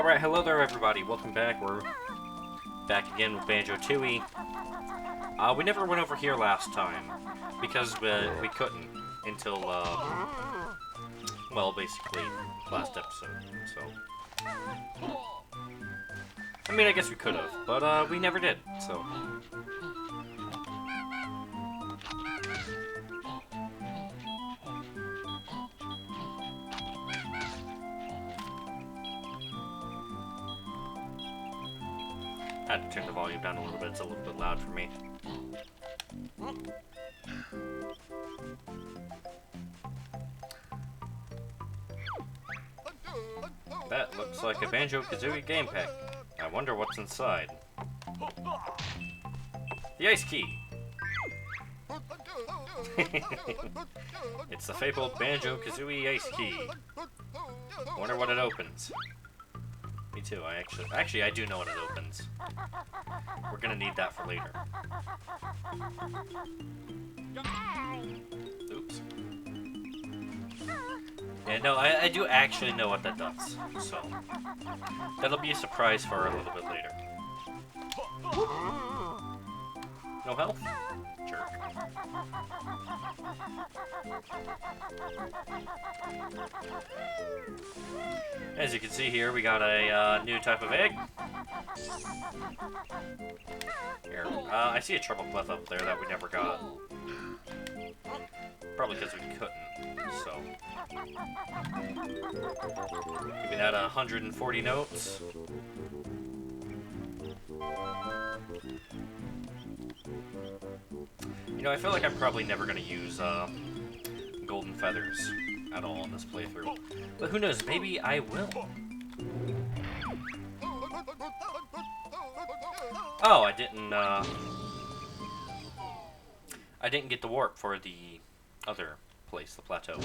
Alright, hello there everybody, welcome back. We're back again with Banjo Tooie. We never went over here last time, because we couldn't until, well, basically, last episode, so. I mean, I guess we could have, but we never did, so. I had to turn the volume down a little bit, it's a little bit loud for me. That looks like a Banjo-Kazooie game pack. I wonder what's inside. The ice key! It's the fabled Banjo-Kazooie ice key. Wonder what it opens. Me too, actually I do know what it opens. We're gonna need that for later. Oops. Yeah, no, I do actually know what that does, so that'll be a surprise for a little bit later. No health? Jerk. As you can see here, we got a new type of egg. Here, I see a treble clef up there that we never got. Probably because we couldn't, so. Give me that 140 notes. You know, I feel like I'm probably never going to use golden feathers at all in this playthrough. But who knows, maybe I will. Oh, I didn't get the warp for the other place, the plateau.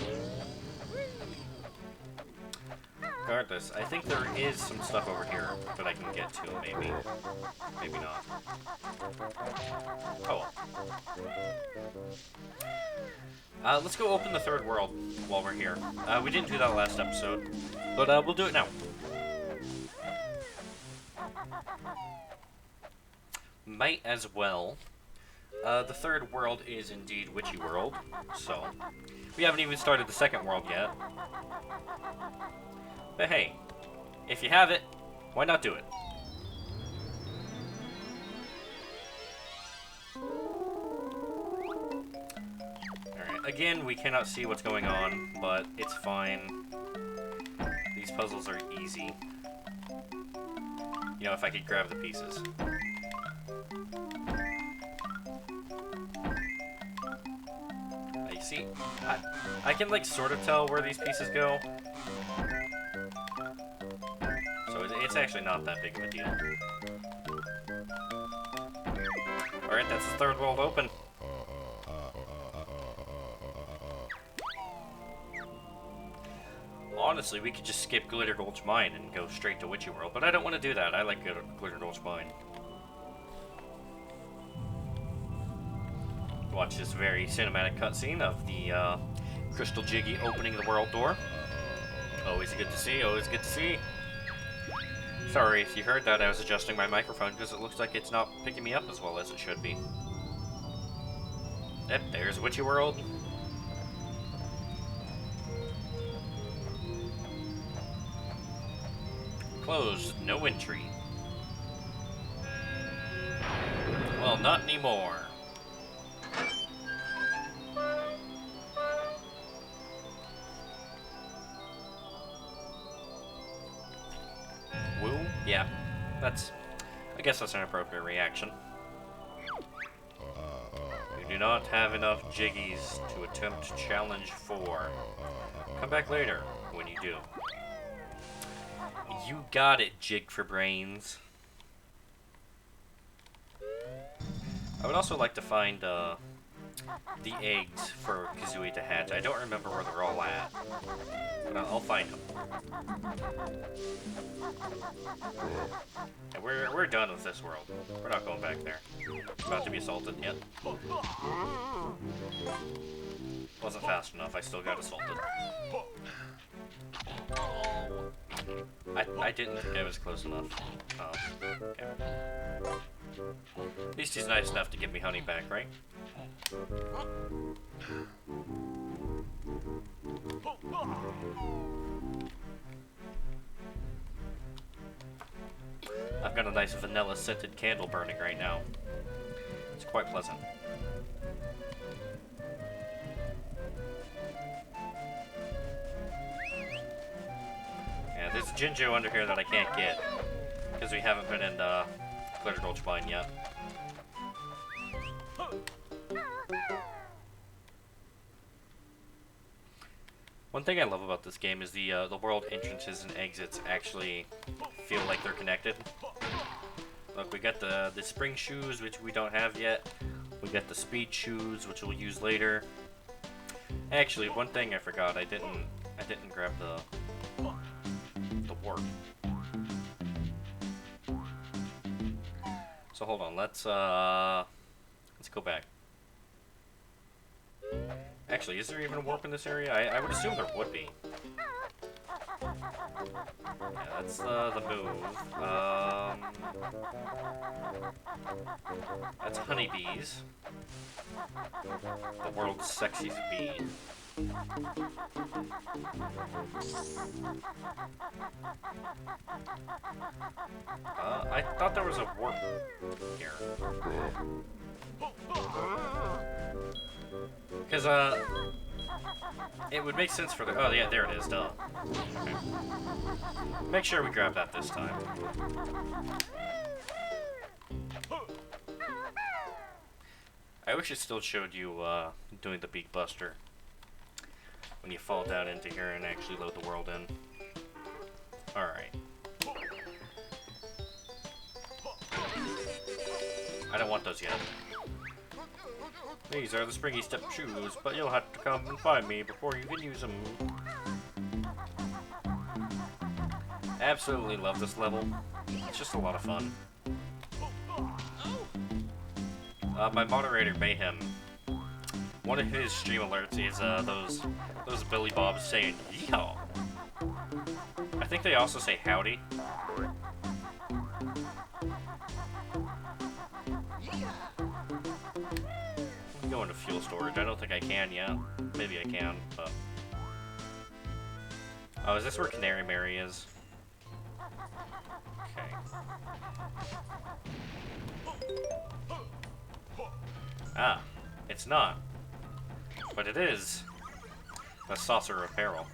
Regardless, I think there is some stuff over here that I can get to, maybe. Maybe not. Oh well. Let's go open the third world while we're here. We didn't do that last episode, but we'll do it now. Might as well. The third world is indeed Witchy World, so we haven't even started the second world yet. But hey, if you have it, why not do it? Alright, again, we cannot see what's going on, but it's fine. These puzzles are easy. You know, if I could grab the pieces. See, I can like sort of tell where these pieces go. So it's actually not that big of a deal. Alright, that's the third world open. Honestly, we could just skip Glitter Gulch Mine and go straight to Witchy World, but I don't want to do that. I like Glitter Gulch Mine. Watch this very cinematic cutscene of the Crystal Jiggy opening the world door. Always good to see, always good to see. Sorry if you heard that, I was adjusting my microphone because it looks like it's not picking me up as well as it should be. Yep, there's Witchy World. Closed, no entry. Well, not anymore. Yeah, I guess that's an appropriate reaction. You do not have enough Jiggies to attempt challenge 4. Come back later, when you do. You got it, Jig for brains. I would also like to find, the eggs for Kazooie to hatch. I don't remember where they're all at, but I'll find them. And we're done with this world. We're not going back there. About to be assaulted yet. Wasn't fast enough. I still got assaulted. I didn't think I was close enough. Oh, okay. At least he's nice enough to give me honey back, right? I've got a nice vanilla scented candle burning right now. It's quite pleasant. Yeah, there's a Jinjo under here that I can't get because we haven't been in Glitter Gulch Mine yet. One thing I love about this game is the world entrances and exits actually feel like they're connected. Look, we got the spring shoes, which we don't have yet. We got the speed shoes, which we'll use later. Actually, one thing I forgot, I didn't grab the warp. So hold on, let's go back. Actually, is there even a warp in this area? I would assume there would be. Yeah, that's the move. That's honeybees. The world's sexiest bee. I thought there was a warp here. Because, it would make sense for the... Oh, yeah, there it is, duh. Okay. Make sure we grab that this time. I wish it still showed you, doing the Beak Buster. When you fall down into here and actually load the world in. Alright. I don't want those yet. These are the springy step shoes, but you'll have to come and find me before you can use them. Absolutely love this level. It's just a lot of fun. My moderator, Mayahem, one of his stream alerts is those Billy Bobs saying "yeehaw." I think they also say howdy. Go into fuel storage. I don't think I can yet. Maybe I can, but... Oh, is this where Canary Mary is? Okay. Ah, it's not. But it is the Saucer of Peril.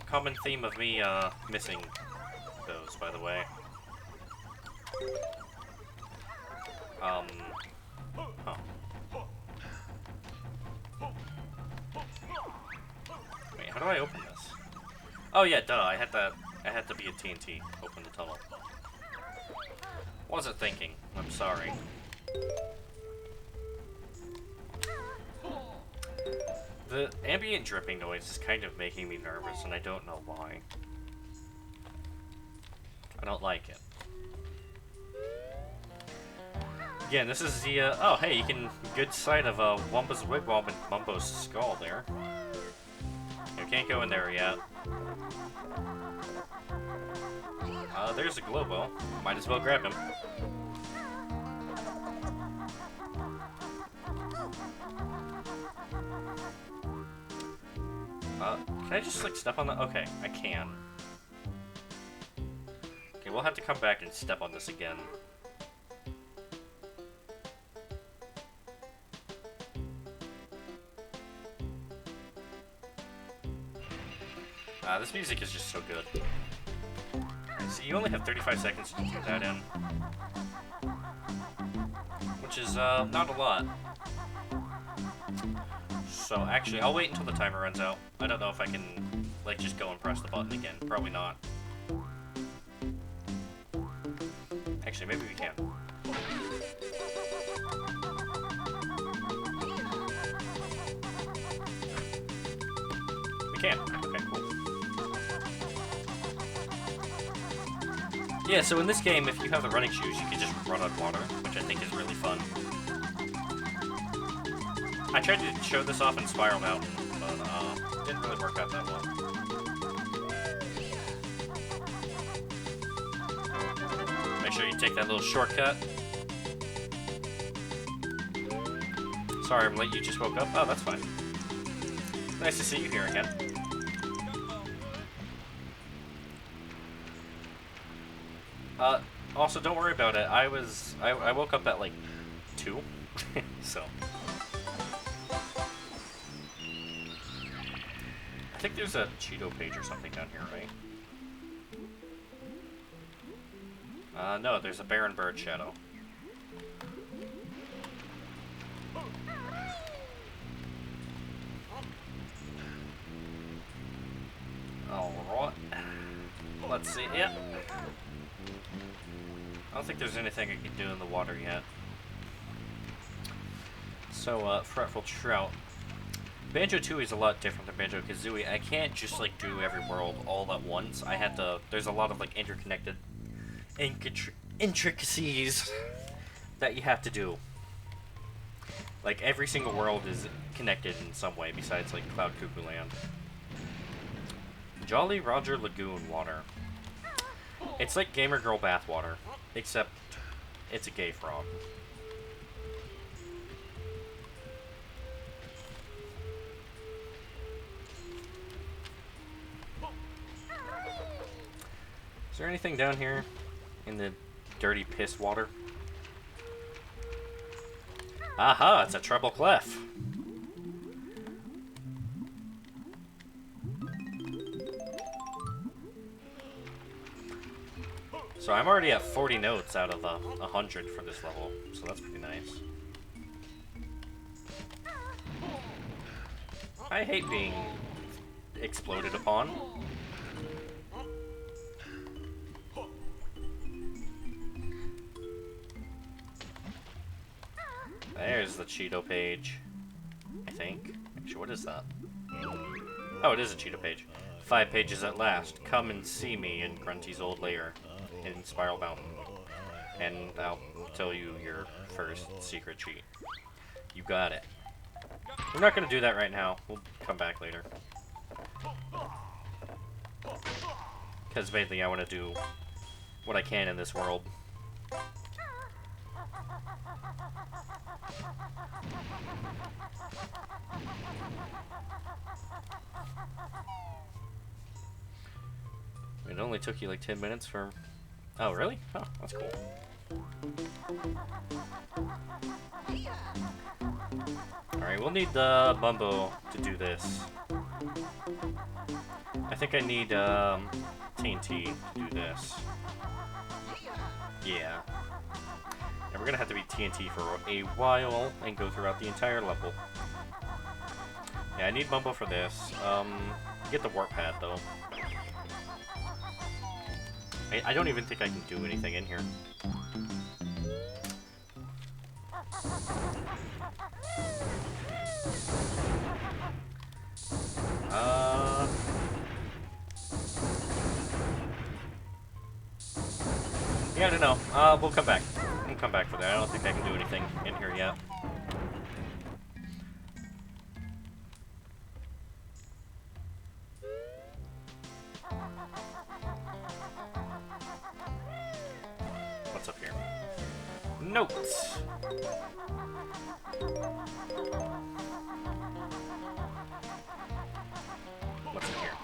Common theme of me missing those, by the way. Huh. Wait, how do I open this? Oh yeah, duh. I had to be a TNT. Open the tunnel. Wasn't thinking. I'm sorry. The ambient dripping noise is kind of making me nervous, and I don't know why. I don't like it. Again, this is the, oh, hey, you can good sight of Wumba's wigwam and Mumbo's skull there. You can't go in there yet. There's a Globo. Might as well grab him. Can I just, like, step on the... Okay, I can. Okay, we'll have to come back and step on this again. This music is just so good. Alright, so you only have 35 seconds to do that in. Which is, not a lot. So, actually, I'll wait until the timer runs out. I don't know if I can, like, just go and press the button again. Probably not. Actually, maybe we can. We can. Okay, cool. Yeah, so in this game, if you have the running shoes, you can just run on water, which I think is really fun. I tried to show this off in Spiral Mountain, but didn't really work out that well. Make sure you take that little shortcut. Sorry, I'm late. You just woke up? Oh, that's fine. Nice to see you here again. Also, don't worry about it. I woke up at like 2, so. I think there's a Cheeto page or something down here, right? No, there's a Baron Bird Shadow. Alright. Let's see. Yep. I don't think there's anything I can do in the water yet. So, Fretful Trout. Banjo Tooie is a lot different than Banjo Kazooie. I can't just like do every world all at once. I had to. There's a lot of like interconnected intricacies that you have to do. Like every single world is connected in some way besides like Cloud Cuckoo Land. Jolly Roger Lagoon water. It's like Gamer Girl bathwater, except it's a gay frog. Is there anything down here in the dirty piss water? Aha, it's a treble clef. So I'm already at 40 notes out of 100 for this level, so that's pretty nice. I hate being exploded upon. There's the Cheeto page, I think. Actually, what is that? Oh, it is a Cheeto page. 5 pages at last. Come and see me in Grunty's old lair in Spiral Mountain. And I'll tell you your first secret cheat. You got it. We're not going to do that right now. We'll come back later. Because mainly I want to do what I can in this world. It only took you like 10 minutes for... Oh, really? Oh, that's cool. Alright, we'll need the Mumbo to do this. I think I need TNT to do this. Yeah. And we're gonna have to be TNT for a while and go throughout the entire level. Yeah, I need Mumbo for this. Get the warp pad though. I don't even think I can do anything in here. Yeah, I don't know. We'll come back. We'll come back for that. I don't think I can do anything in here yet. What's up here? Notes! What's in here?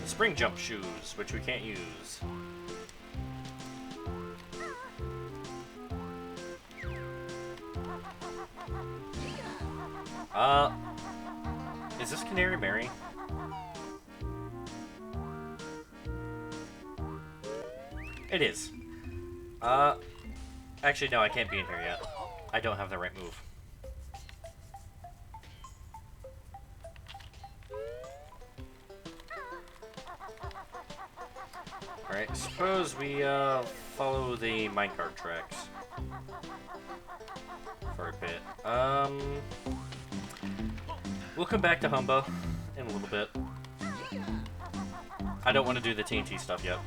Spring jump shoes, which we can't use. Is this Canary Mary? It is. Actually, no, I can't be in here yet. I don't have the right move. Alright, suppose we, follow the minecart tracks. For a bit. We'll come back to Humba in a little bit. I don't want to do the TNT stuff yet.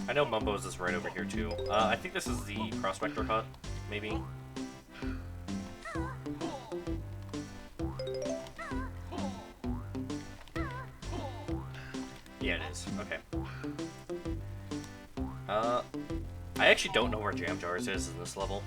I know Mumbo's is right over here too. I think this is the Prospector hut, maybe. Yeah, it is. Okay. I actually don't know where Jam Jars is in this level.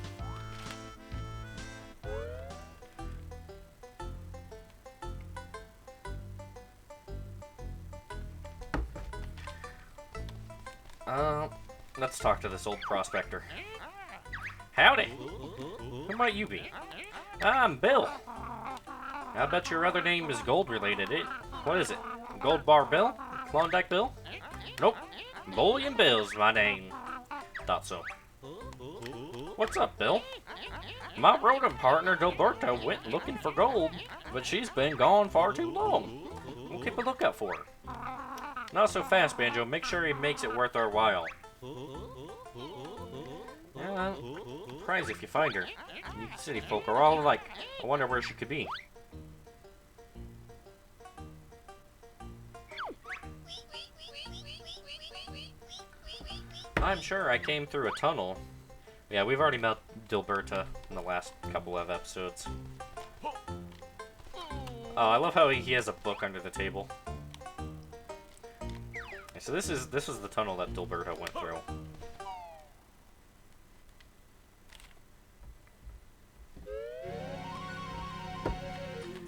Let's talk to this old prospector. Howdy! Who might you be? I'm Bill. I bet your other name is gold-related. What is it? Gold Bar Bill? Klondike Bill? Nope. Bullion Bill's my name. Thought so. What's up, Bill? My rodent partner, Dilberta, went looking for gold, but she's been gone far too long. We'll keep a lookout for her. Not so fast, Banjo. Make sure he makes it worth our while. Yeah, I'm surprised if you find her. You city folk are all alike. I wonder where she could be. I'm sure I came through a tunnel. Yeah, we've already met Dilberta in the last couple of episodes. Oh, I love how he has a book under the table. So this is the tunnel that Dilberta went through.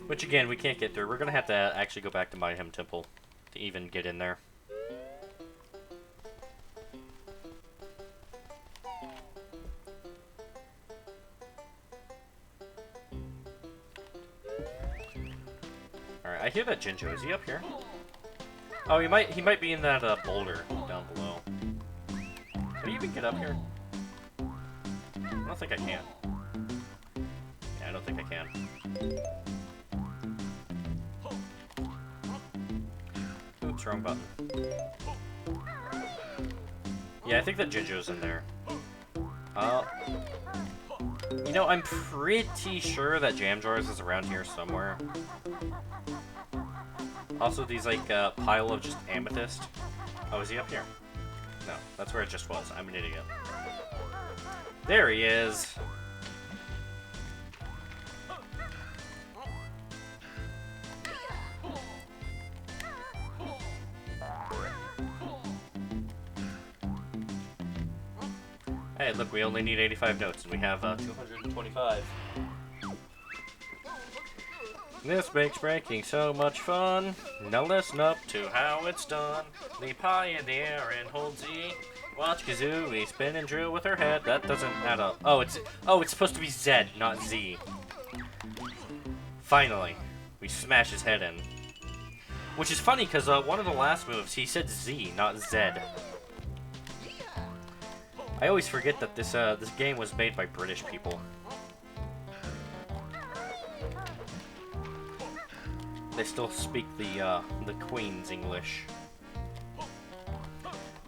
Which again, we can't get through. We're gonna have to actually go back to Mayahem Temple to even get in there. Alright, I hear that Jinjo. Is he up here? Oh, he might be in that boulder down below. Can he even get up here? I don't think I can. Yeah, I don't think I can. Oops, wrong button. Yeah, I think that Jinjo's in there. You know, I'm pretty sure that Jam Jars is around here somewhere. Also, these, like, pile of just amethyst. Oh, is he up here? No, that's where it just was. I'm an idiot. There he is! Hey, look, we only need 85 notes, and we have 225. This makes breaking so much fun. Now listen up to how it's done. Leap high in the air and hold Z. Watch Kazooie spin and drill with her head. That doesn't add up. Oh, it's supposed to be Z, not Z. Finally, we smash his head in. Which is funny because one of the last moves he said Z, not Z. I always forget that this game was made by British people. They still speak the Queen's English.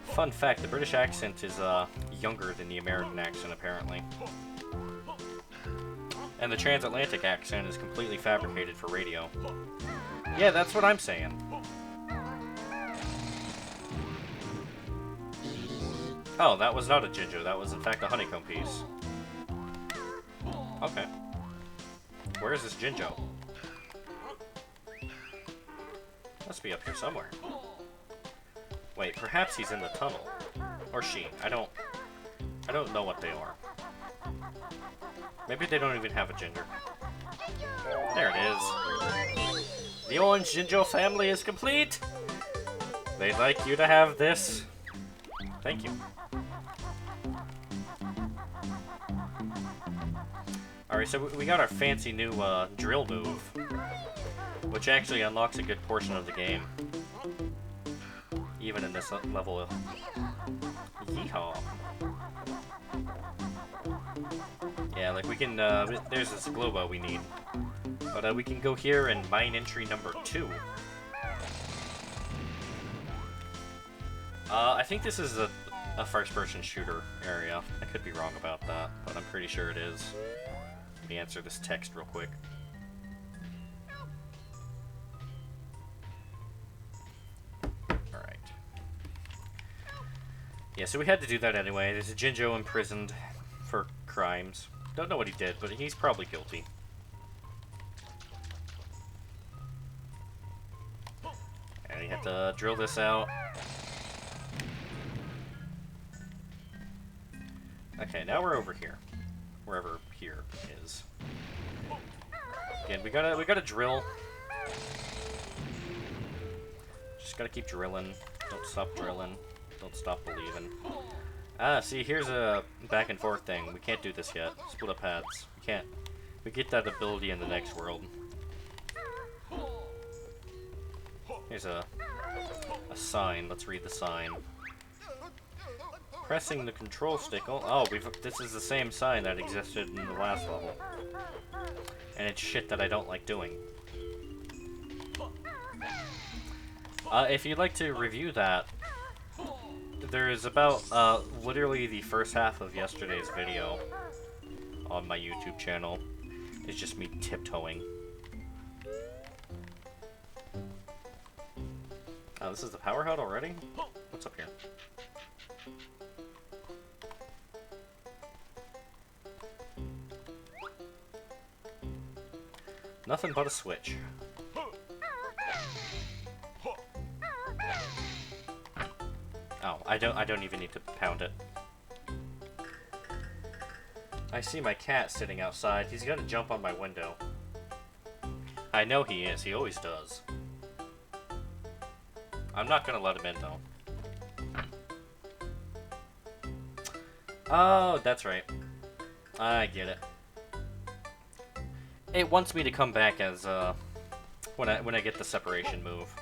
Fun fact, the British accent is younger than the American accent, apparently. And the transatlantic accent is completely fabricated for radio. Yeah, that's what I'm saying. Oh, that was not a Jinjo, that was in fact a honeycomb piece. Okay. Where is this Jinjo? Must be up here somewhere. Wait, perhaps he's in the tunnel. Or she. I don't know what they are. Maybe they don't even have a gender. There it is. The Orange Jinjo family is complete! They'd like you to have this. Thank you. Alright, so we got our fancy new drill move. Which actually unlocks a good portion of the game. Even in this level of... Yeehaw. Yeah, like we can, there's this globo we need. But we can go here and mine entry number 2. I think this is a first-person shooter area. I could be wrong about that, but I'm pretty sure it is. Let me answer this text real quick. Alright. Yeah, so we had to do that anyway. There's a Jinjo imprisoned for crimes. Don't know what he did, but he's probably guilty. And you have to drill this out. Okay, now we're over here. Wherever here is. Again, we gotta drill. Just gotta keep drilling. Don't stop drilling. Don't stop believing. Ah, see, here's a back and forth thing. We can't do this yet. Split up paths. We can't. We get that ability in the next world. Here's a sign. Let's read the sign. Pressing the control stick. Oh, this is the same sign that existed in the last level. And it's shit that I don't like doing. If you'd like to review that, there's about literally the first half of yesterday's video on my YouTube channel. It's just me tiptoeing. Oh, this is the power hut already? What's up here? Nothing but a switch. Oh, I don't even need to pound it. I see my cat sitting outside. He's gonna jump on my window. I know he is. He always does. I'm not gonna let him in, though. Oh, that's right. I get it. It wants me to come back as, when I get the separation move.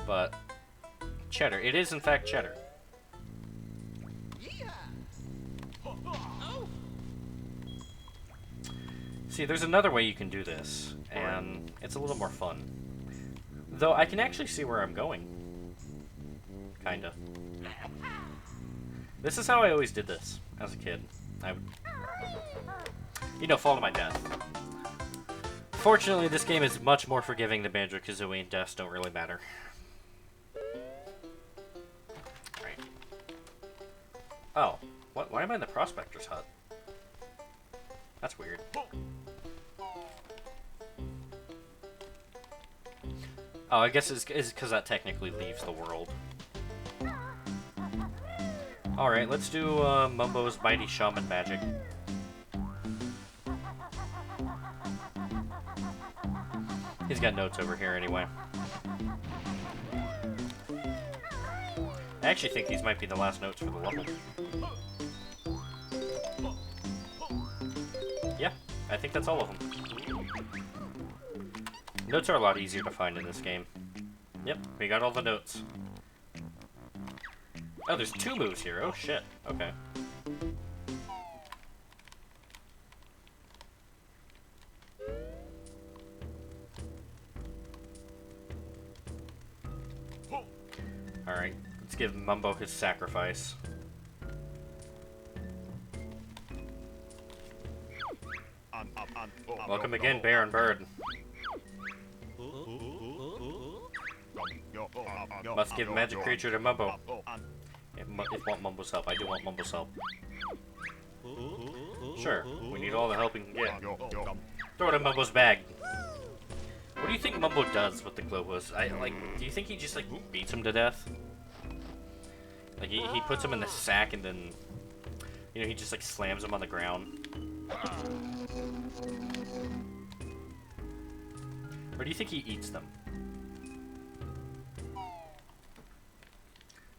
But, cheddar. It is, in fact, cheddar. See, there's another way you can do this, and it's a little more fun. Though, I can actually see where I'm going. Kinda. This is how I always did this, as a kid. I would, you know, fall to my death. Fortunately, this game is much more forgiving than Banjo-Kazooie, and deaths don't really matter. Right. Oh, why am I in the Prospectors hut? That's weird. Oh, I guess it's because that technically leaves the world. Alright, let's do Mumbo's Mighty Shaman Magic. He's got notes over here anyway. I actually think these might be the last notes for the level. Yeah, I think that's all of them. Notes are a lot easier to find in this game. Yep, we got all the notes. Oh, there's 2 moves here. Oh, shit. Okay. Alright, let's give Mumbo his sacrifice. Welcome again, Bear and Bird. Must give magic creature to Mumbo. If want Mumbo's help, I do want Mumbo's help. Sure, we need all the help we can get. Throw it in Mumbo's bag. What do you think Mumbo does with the Globos? Do you think he just, beats him to death? Like, he puts him in the sack and then, you know, he just, slams him on the ground? Or do you think he eats them?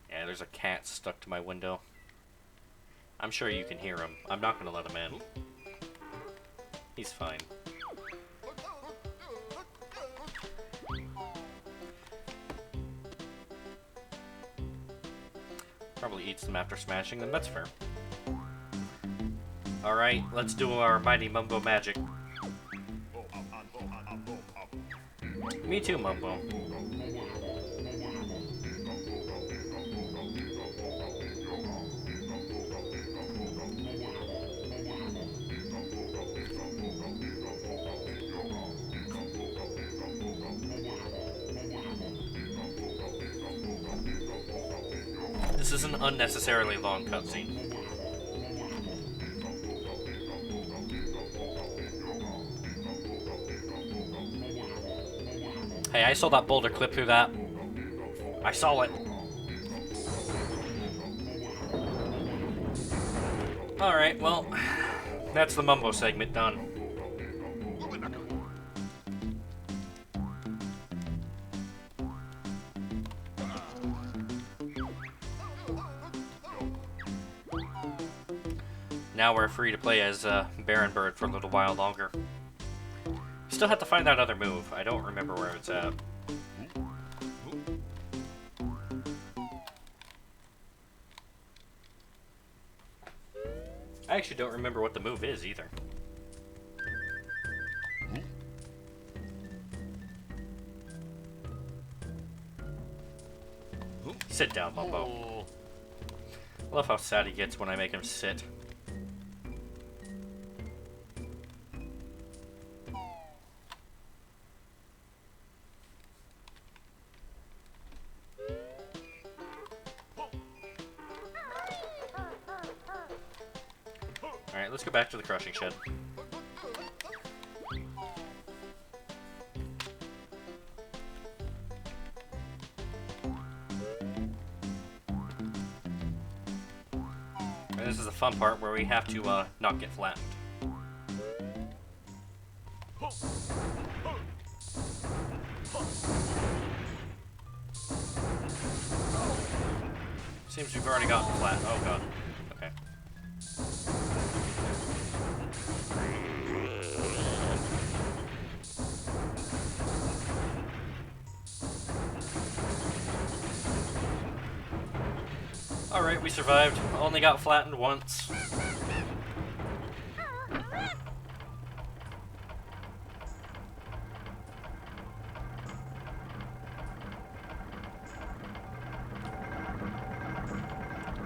Yeah, there's a cat stuck to my window. I'm sure you can hear him. I'm not gonna let him in. He's fine. Probably eats them after smashing them, that's fair. Alright, let's do our mighty Mumbo magic. Me too, Mumbo. This is was an unnecessarily long cutscene. Hey, I saw that Boulder clip through that. I saw it. Alright, well, that's the Mumbo segment done. Now we're free to play as Baron Bird for a little while longer. Still have to find that other move. I don't remember where it's at. I actually don't remember what the move is either. Sit down, Mumbo. I love how sad he gets when I make him sit. Alright, let's go back to the crushing shed. And this is the fun part where we have to not get flattened. Seems we've already gotten flat. Oh god. Okay. Alright, we survived. Only got flattened once.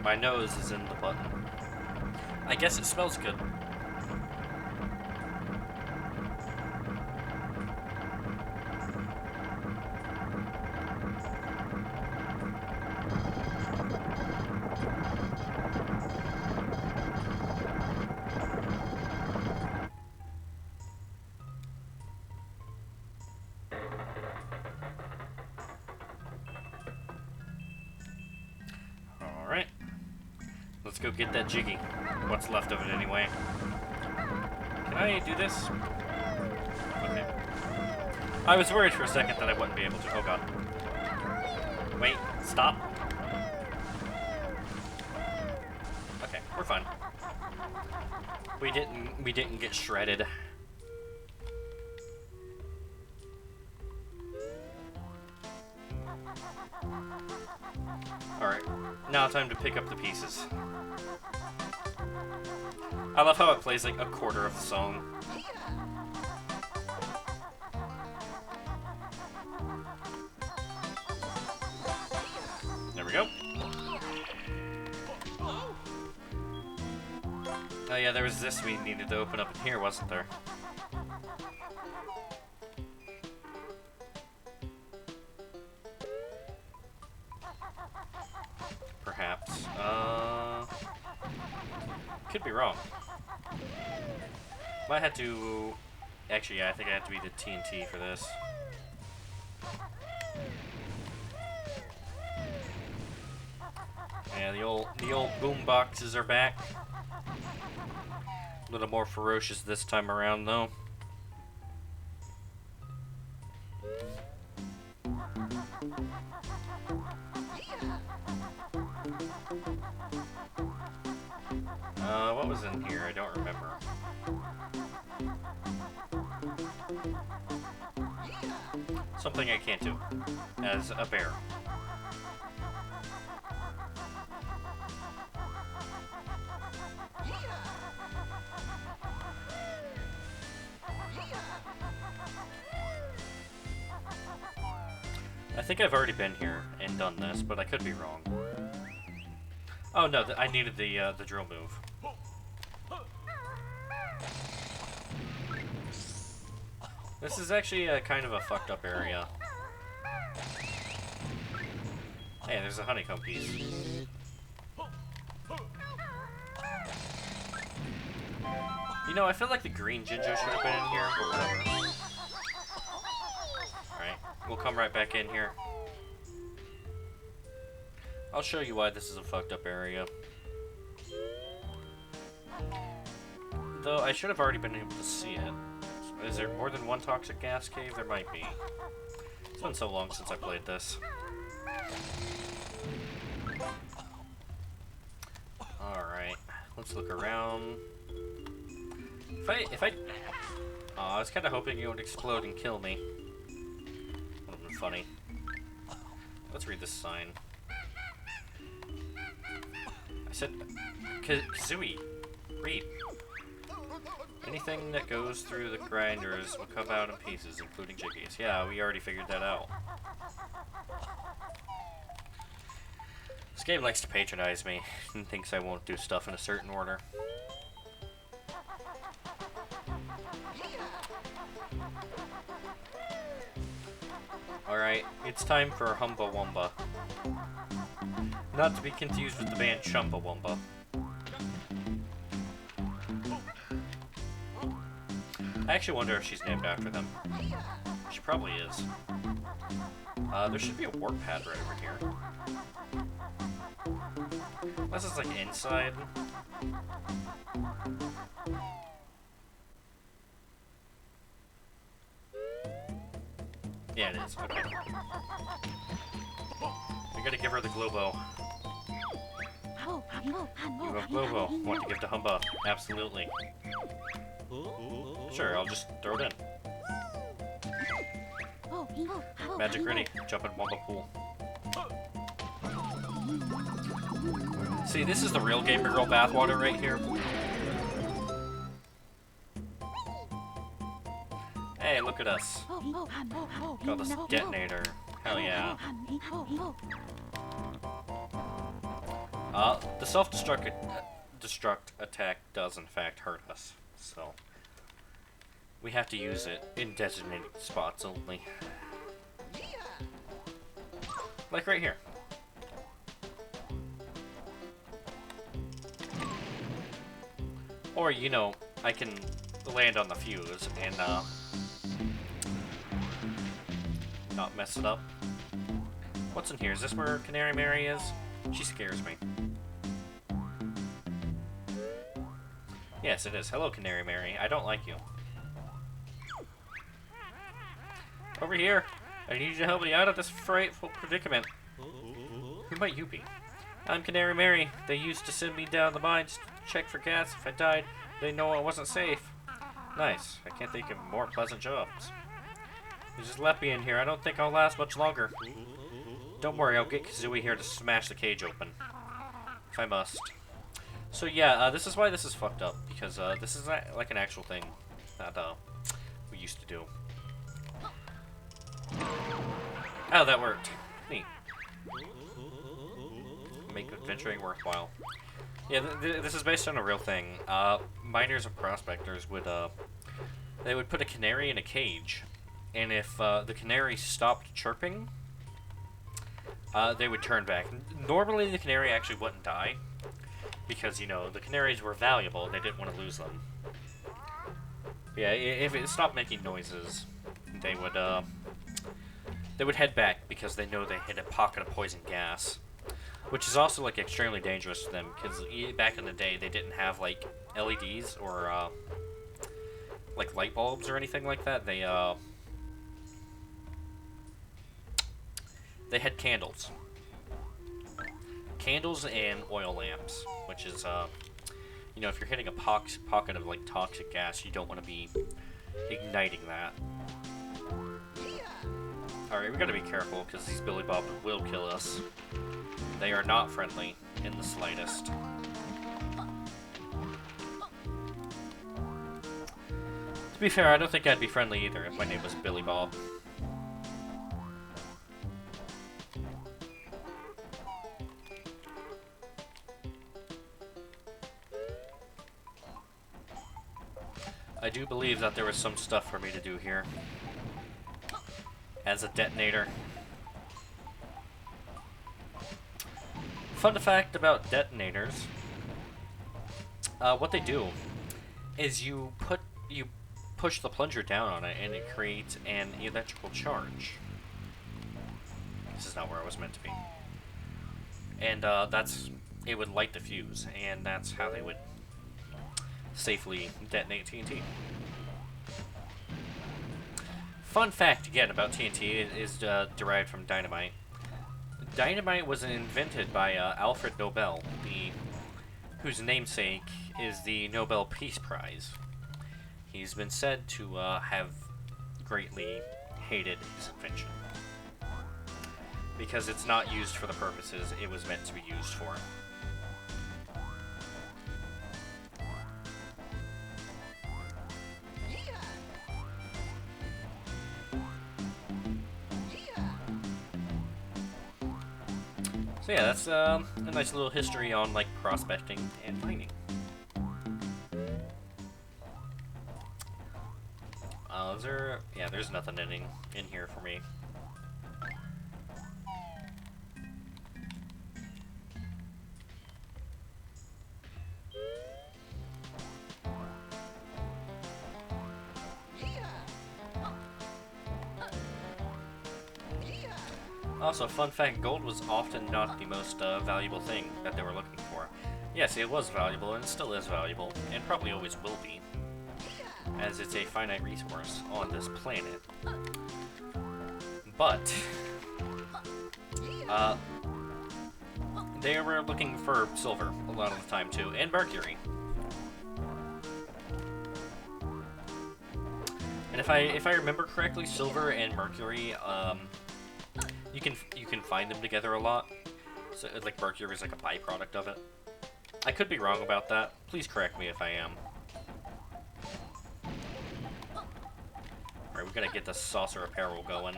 My nose is in the button. I guess it smells good. Alright. Let's go get that Jiggy. What's left of it anyway. Can I do this? Okay. I was worried for a second that I wouldn't be able to. Oh god. Wait, stop. Okay, we're fine. We didn't get shredded. Alright, now time to pick up the pieces. I love how it plays like a quarter of the song. There we go. Oh yeah, there was this we needed to open up in here, wasn't there? Perhaps. Could be wrong. Might have to... Actually, yeah, I think I have to be the TNT for this. Yeah, the old boom boxes are back. A little more ferocious this time around, though. What was in here? I don't remember. Something I can't do as a bear. I think I've already been here and done this, but I could be wrong. Oh no, I needed the drill move. This is actually a kind of a fucked up area. Hey, there's a honeycomb piece. know, I feel like the green Jinjo should have been in here, but whatever. Alright, we'll come right back in here. I'll show you why this is a fucked up area. Though, I should have already been able to see it. Is there more than one toxic gas cave? There might be. It's been so long since I played this. Alright, let's look around. If I... Aw, I was kind of hoping it would explode and kill me. Would have been funny. Let's read this sign. I said... Kazooie, read. Anything that goes through the grinders will come out in pieces, including Jiggy's. Yeah, we already figured that out. This game likes to patronize me and thinks I won't do stuff in a certain order. Alright, it's time for Humba Wumba. Not to be confused with the band Chumbawamba. I actually wonder if she's named after them. She probably is. There should be a warp pad right over here. Unless it's like inside. Yeah, it is. Okay. We gotta give her the Globo. You have Globo. Want to give to Humba? Absolutely. Sure, I'll just throw it in. Magic ready. Jump in Wumba pool. See, this is the real Gamer Girl bathwater right here. Hey, look at us. Got this detonator. Hell yeah. The self-destruct attack does in fact hurt us, so we have to use it in designated spots only. Like right here. Or, you know, I can land on the fuse and not mess it up. What's in here? Is this where Canary Mary is? She scares me. Yes, it is. Hello, Canary Mary. I don't like you. Over here. I need you to help me out of this frightful predicament. Who might you be? I'm Canary Mary. They used to send me down the mines to check for gas. If I died, they know I wasn't safe. Nice. I can't think of more pleasant jobs. You just left me in here. I don't think I'll last much longer. Don't worry, I'll get Kazooie here to smash the cage open. If I must. So yeah, this is why this is fucked up. Because this is like an actual thing that we used to do. Oh, that worked. Neat. Make adventuring worthwhile. Yeah, this is based on a real thing. Miners and prospectors would, they would put a canary in a cage. And if the canary stopped chirping, they would turn back. Normally the canary actually wouldn't die. Because, you know, the canaries were valuable and they didn't want to lose them. Yeah, if it stopped making noises, they would head back because they know they hit a pocket of poison gas. Which is also, like, extremely dangerous to them, because back in the day, they didn't have, like, LEDs or, like, light bulbs or anything like that. They had candles. Candles and oil lamps, which is, you know, if you're hitting a pocket of, like, toxic gas, you don't want to be igniting that. Alright, we gotta be careful, because these Billy Bob will kill us. They are not friendly in the slightest. To be fair, I don't think I'd be friendly either if my name was Billy Bob. I do believe that there was some stuff for me to do here. As a detonator. Fun fact about detonators. What they do is you push the plunger down on it and it creates an electrical charge. This is not where I was meant to be. And it would light the fuse, and that's how they would safely detonate TNT. Fun fact again about TNT is derived from dynamite. Dynamite was invented by Alfred Nobel, whose namesake is the Nobel Peace Prize. He's been said to have greatly hated his invention because it's not used for the purposes it was meant to be used for. So yeah, that's a nice little history on like prospecting and mining. There's nothing in here for me. Also, fun fact, gold was often not the most valuable thing that they were looking for. Yes, it was valuable, and it still is valuable, and probably always will be, as it's a finite resource on this planet. But they were looking for silver a lot of the time too, and mercury. And if I remember correctly, silver and mercury, you can find them together a lot. So like mercury is like a byproduct of it. I could be wrong about that. Please correct me if I am. Alright, we gotta get the saucer of Peril going.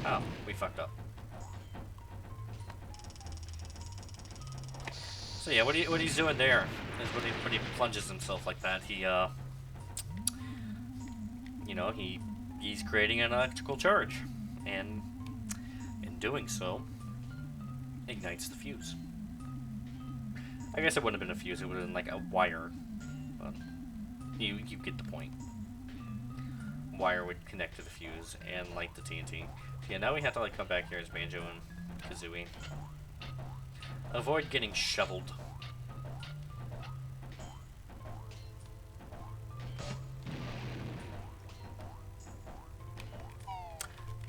Oh, we fucked up. So yeah, what he's doing there is when he plunges himself like that, he he's creating an electrical charge, and in doing so, ignites the fuse. I guess it wouldn't have been a fuse; it would have been like a wire, but you get the point. Wire would connect to the fuse and light the TNT. Yeah, now we have to like come back here as Banjo and Kazooie. Avoid getting shoveled.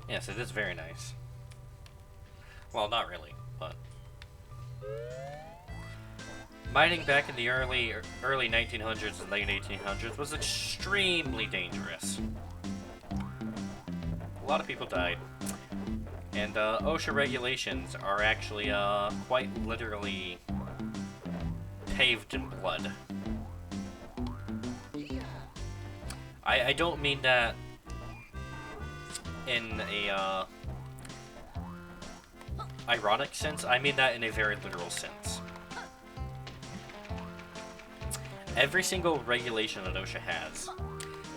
Yes, it is very nice. Well, not really, but mining back in the early 1900s and late 1800s was extremely dangerous. A lot of people died. And OSHA regulations are actually quite literally paved in blood. I don't mean that in a ironic sense. I mean that in a very literal sense. Every single regulation that OSHA has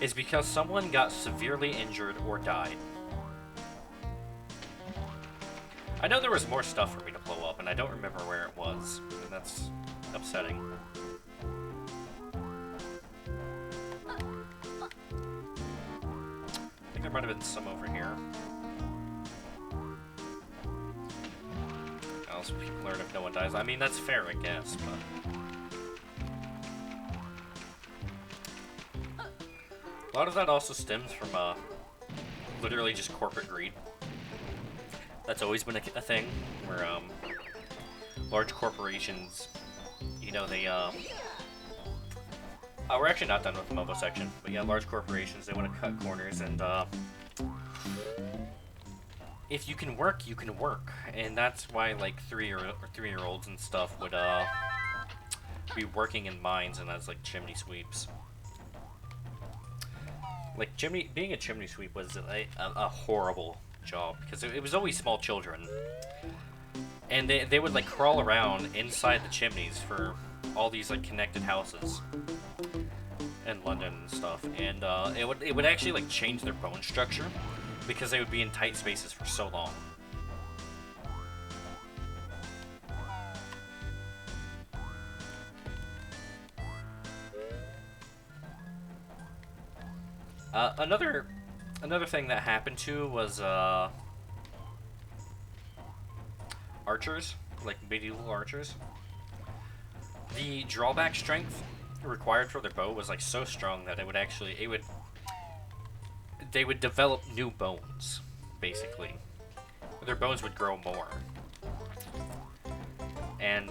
is because someone got severely injured or died. I know there was more stuff for me to blow up, and I don't remember where it was, and that's upsetting. I think there might have been some over here. Else people learn if no one dies. I mean, that's fair, I guess, but a lot of that also stems from literally just corporate greed. That's always been a thing, where large corporations, you know, they we're actually not done with the Mumbo section, but yeah, large corporations, they want to cut corners, and if you can work, you can work, and that's why like three-year-olds and stuff would be working in mines and as like chimney sweeps. Like being a chimney sweep was a horrible job, because it was always small children, and they would like crawl around inside the chimneys for all these like connected houses in London and stuff, and it would actually like change their bone structure because they would be in tight spaces for so long. Another thing that happened too was archers, like medieval archers. The drawback strength required for their bow was like so strong that they would develop new bones, basically. Their bones would grow more. And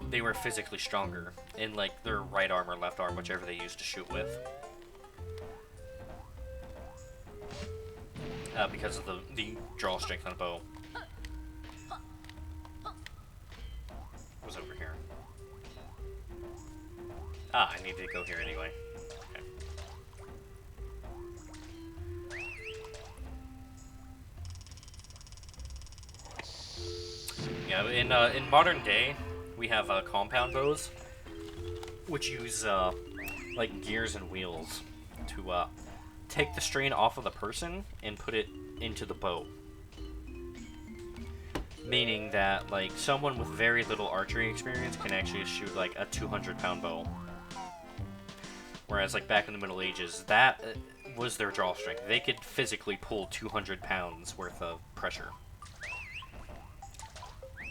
they were physically stronger in like their right arm or left arm, whichever they used to shoot with. Because of the draw strength on a bow. What's over here? Ah, I need to go here anyway. Okay. Yeah, in modern day, we have compound bows, which use like gears and wheels to take the strain off of the person and put it into the bow. Meaning that like someone with very little archery experience can actually shoot like a 200-pound bow. Whereas like back in the Middle Ages, that was their draw strength. They could physically pull 200 pounds worth of pressure.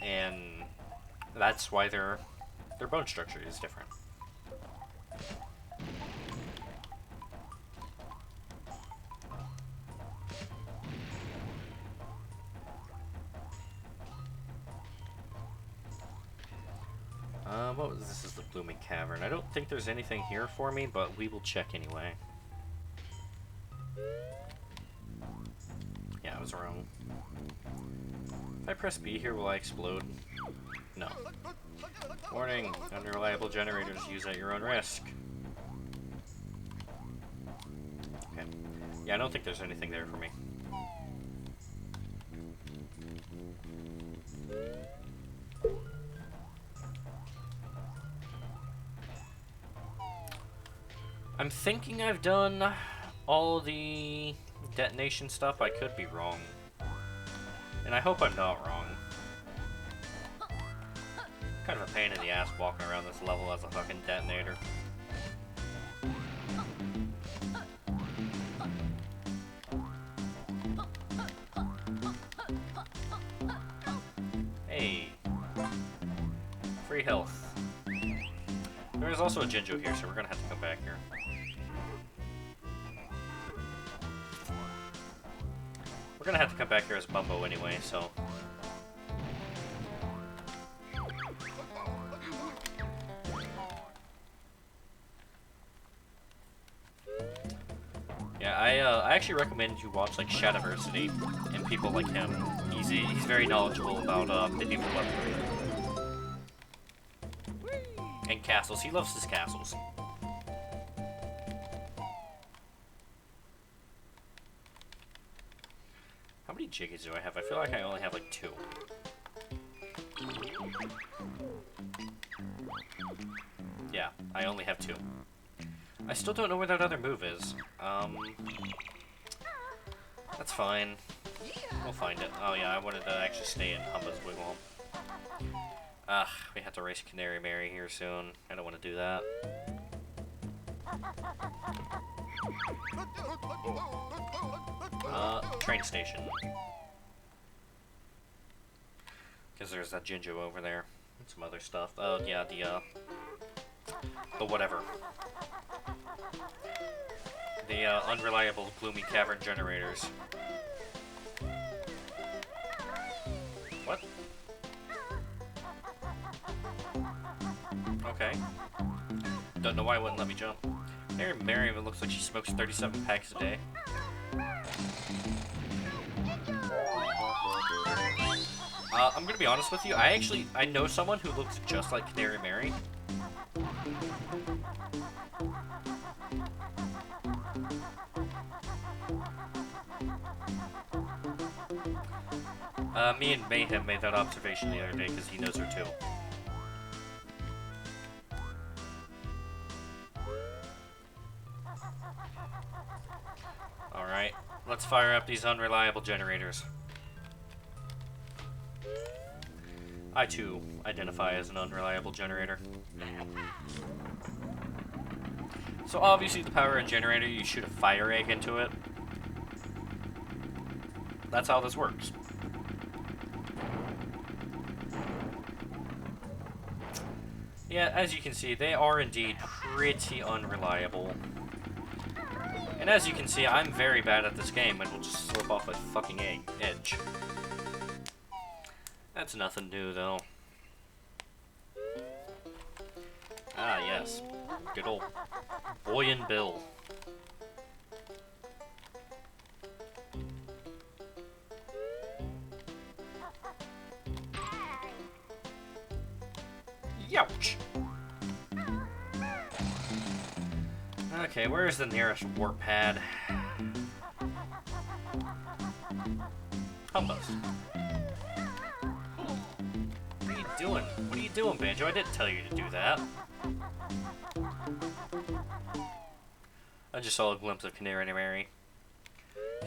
And that's why their bone structure is different. What was this? Is the Blooming Cavern. I don't think there's anything here for me, but we will check anyway. Yeah, I was wrong. If I press B here, will I explode? No. Warning, unreliable generators used at your own risk. Okay. Yeah, I don't think there's anything there for me. I'm thinking I've done all the detonation stuff. I could be wrong. And I hope I'm not wrong. Kind of a pain in the ass walking around this level as a fucking detonator. Hey. Free health. There is also a Banjo here, so we're gonna have to come back here. We're gonna have to come back here as Mumbo anyway, so... Yeah, I actually recommend you watch, like, Shadiversity and people like him. He's very knowledgeable about medieval weaponry. And castles. He loves his castles. How many Jiggies do I have? I feel like I only have like 2. Yeah, I only have 2. I still don't know where that other move is. That's fine. We'll find it. Oh yeah, I wanted to actually stay in Humba's Wigwam. Ugh, we have to race Canary Mary here soon. I don't want to do that. Train station. Because there's that Banjo over there. And some other stuff. Oh, yeah, the whatever. The, unreliable gloomy cavern generators. What? Okay. Don't know why it wouldn't let me jump. Mary even looks like she smokes 37 packs a day. I'm gonna be honest with you, I know someone who looks just like Canary Mary. Me and Mayahem made that observation the other day because he knows her too. Alright, let's fire up these unreliable generators. I too identify as an unreliable generator. So obviously the power of a generator, you shoot a fire egg into it. That's how this works. Yeah, as you can see, they are indeed pretty unreliable. And as you can see, I'm very bad at this game and will just slip off a fucking edge. That's nothing new, though. Ah, yes. Good old Boy and Bill. Youch! Okay, where's the nearest warp pad? Help us. What are you doing? What are you doing, Banjo? I didn't tell you to do that. I just saw a glimpse of Canary.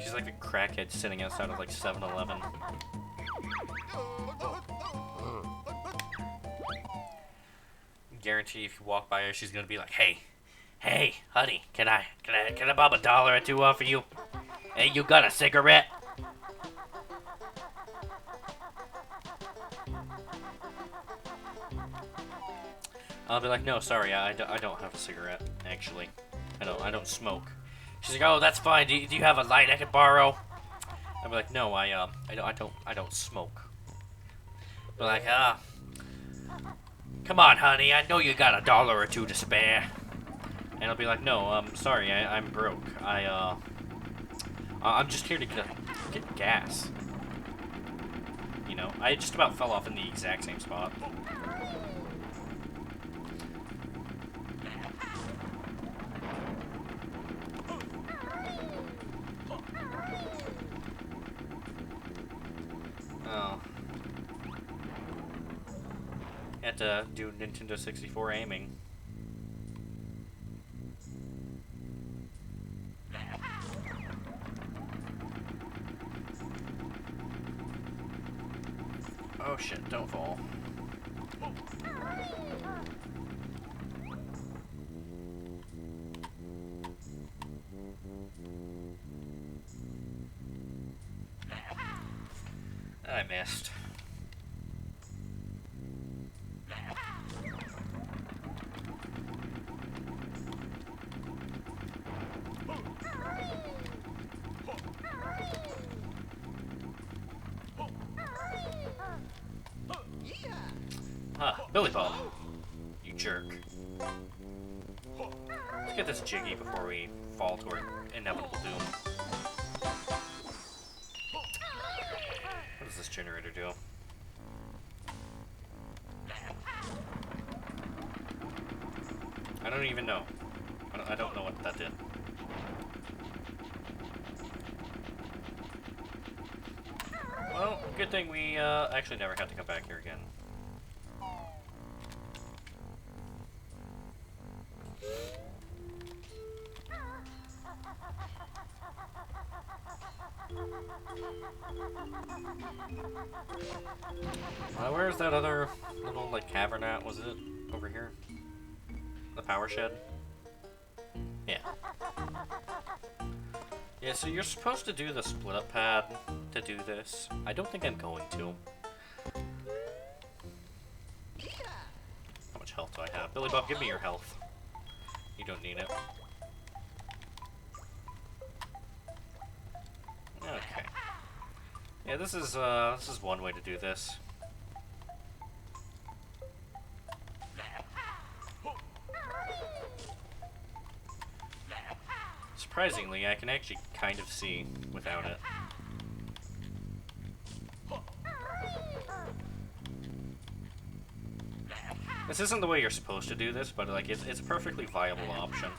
She's like a crackhead sitting outside of like 7-Eleven. Guarantee if you walk by her, she's gonna be like, Hey, honey, can I bob $1 or $2 off of you? Hey, you got a cigarette? I'll be like, no, sorry, I don't have a cigarette, actually. I don't smoke. She's like, oh, that's fine. Do you have a light I could borrow? I'll be like, no, I don't smoke. Be like, come on, honey, I know you got $1 or $2 to spare. And I'll be like, no, sorry, I'm broke. I'm just here to get gas. You know, I just about fell off in the exact same spot. Oh. Had to do Nintendo 64 aiming. Oh shit, don't fall. I missed. Billy Bob, you jerk. Let's get this Jiggy before we fall to our inevitable doom. What does this generator do? I don't even know. I don't know what that did. Well, good thing we actually never had to come back here again. Where's that other little, like, cavern at? Was it over here? The power shed? Yeah. Yeah, so you're supposed to do the split-up pad to do this. I don't think I'm going to. How much health do I have? Billy Bob, give me your health. You don't need it. Okay. Yeah, this is one way to do this. Surprisingly, I can actually kind of see without it. This isn't the way you're supposed to do this, but like it's a perfectly viable option.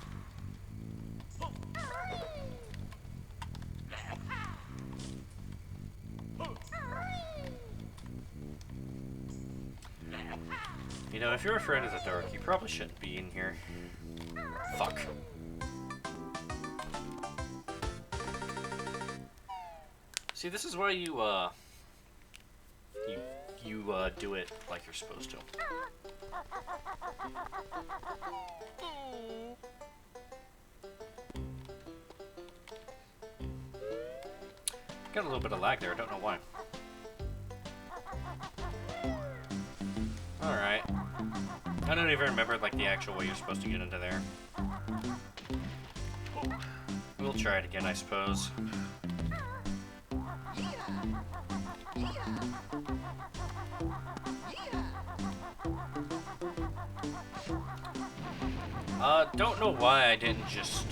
You know, if you're afraid of the dark, you probably shouldn't be in here. Fuck. See, this is why you do it like you're supposed to. Got a little bit of lag there, I don't know why. Alright. I don't even remember, like, the actual way you're supposed to get into there. We'll try it again, I suppose. Don't know why I didn't just,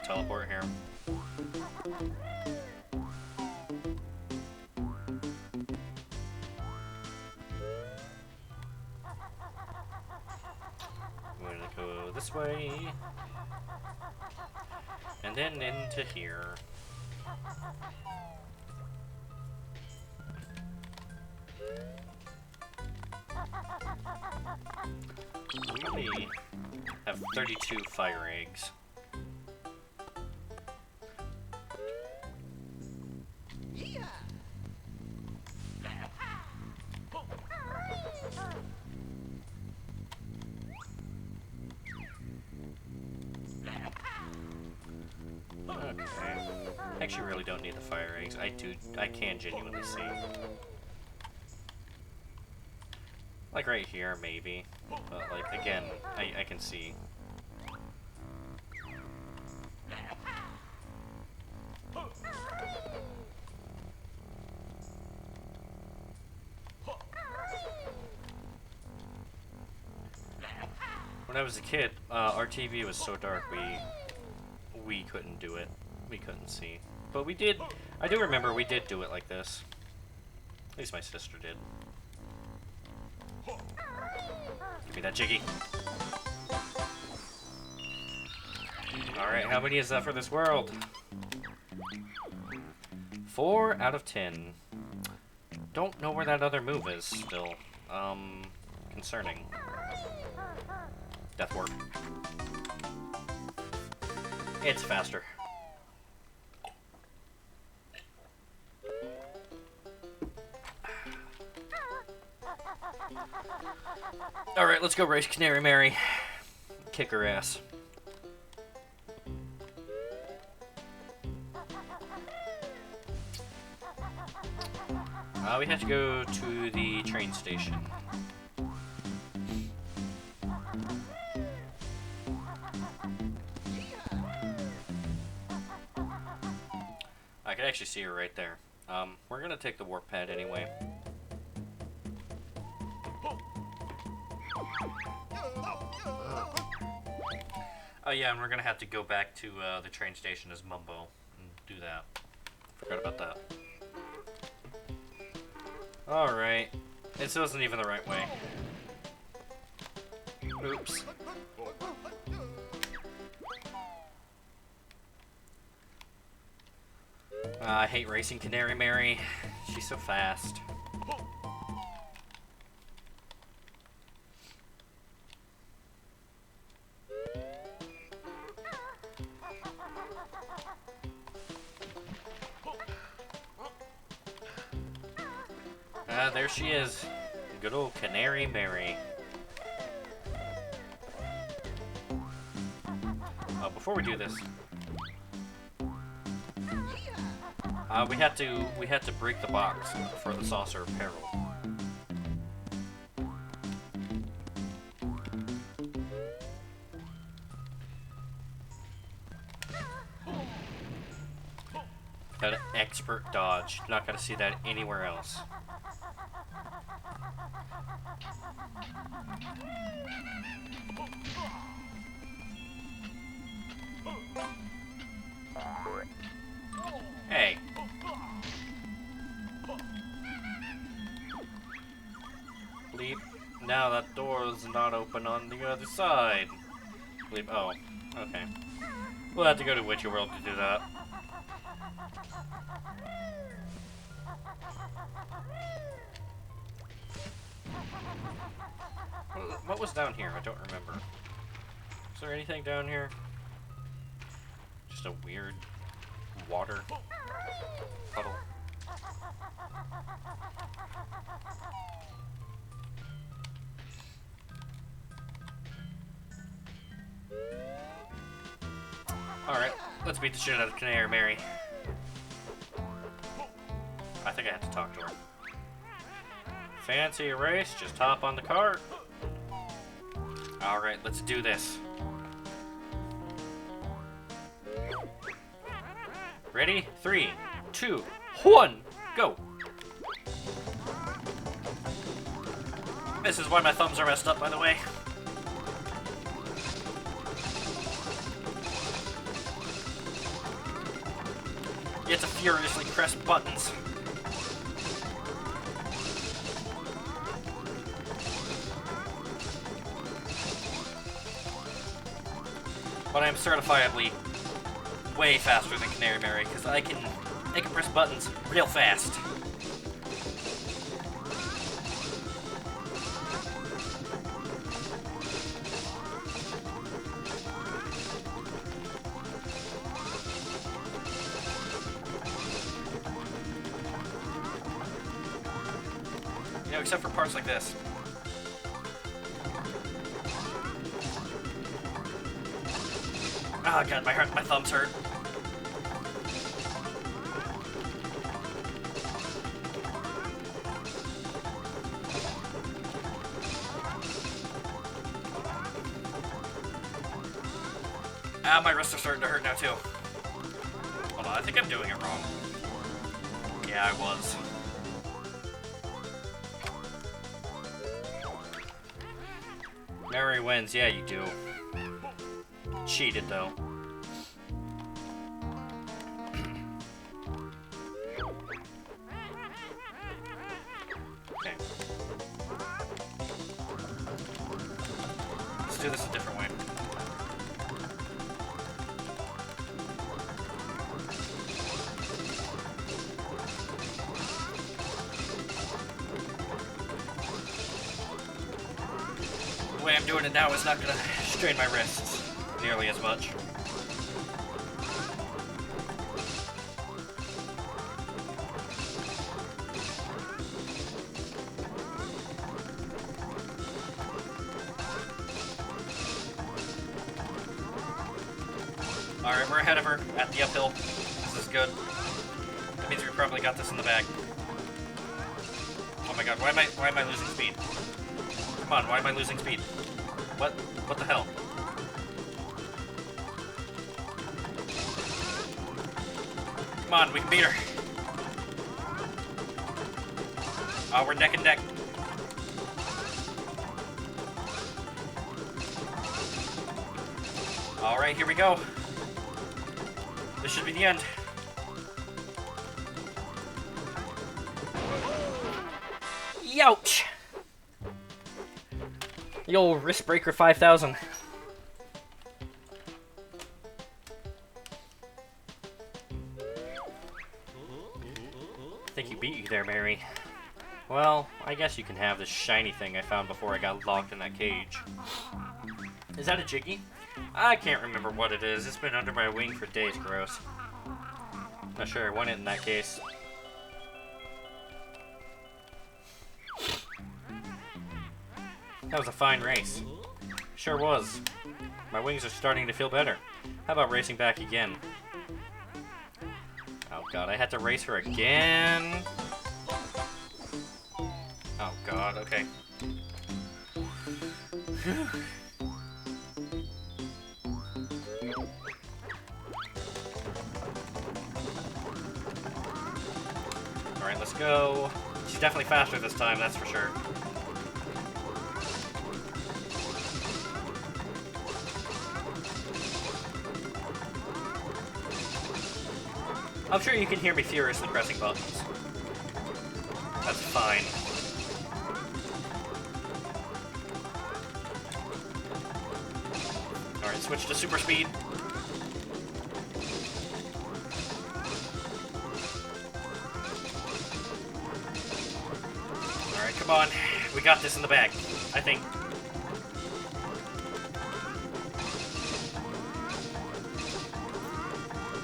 teleport here. I'm gonna go this way. And then into here. We have 32 fire eggs. Okay. I actually really don't need the fire eggs. I can genuinely see. Like right here, maybe. But like, again, I can see. When I was a kid, our TV was so dark we couldn't do it. We couldn't see. But we did, I do remember we did do it like this. At least my sister did. Give me that Jiggy. Alright, how many is that for this world? 4 out of 10. Don't know where that other move is still. Concerning. Death Warp. It's faster. Alright, let's go race Canary Mary. Kick her ass. We have to go to the train station. I can actually see her right there. We're gonna take the warp pad anyway. Oh yeah, and we're gonna have to go back to the train station as Mumbo and do that. Forgot about that. Alright. This wasn't even the right way. Oops. I hate racing Canary Mary. She's so fast. There she is. Good old Canary Mary. Before we do this, we had to break the box for the saucer of Peril. Got an expert dodge. Not gonna see that anywhere else. Hey. Bleep. Now that door is not open on the other side. Bleep. Oh, okay. We'll have to go to Witchy World to do that. What was down here? I don't remember. Is there anything down here? Just a weird water puddle. Alright, let's beat the shit out of Canary Mary. think I have to talk to her. Fancy a race? Just hop on the cart. Alright, let's do this. Ready? 3, 2, 1, go! This is why my thumbs are messed up, by the way. You have to furiously press buttons. But I am certifiably way faster than Canary because I can press buttons real fast. You know, except for parts like this. Oh god, my thumbs hurt. Ah, my wrists are starting to hurt now too. Hold on, I think I'm doing it wrong. Yeah, I was. Mary wins, yeah you do. Cheated though. Okay. Let's do this a different way. The way I'm doing it now is not gonna strain my wrists nearly as much. Alright, we're ahead of her at the uphill. This is good. That means we probably got this in the bag. Oh my god, why am I losing speed? Come on, why am I losing speed? What the hell? Come on, we can beat her. Oh, we're neck and neck. Alright, here we go. This should be the end. Youch! The old wrist breaker 5000. I think he beat you there, Mary. Well, I guess you can have this shiny thing I found before I got locked in that cage. Is that a Jiggy? I can't remember what it is. It's been under my wing for days, gross. Not sure I won it in that case. That was a fine race. Sure was. My wings are starting to feel better. How about racing back again? Oh god, I had to race her again? Oh god, okay. Alright, let's go. She's definitely faster this time, that's for sure. I'm sure you can hear me furiously pressing buttons. That's fine. Alright, switch to super speed. Alright, come on. We got this in the bag, I think.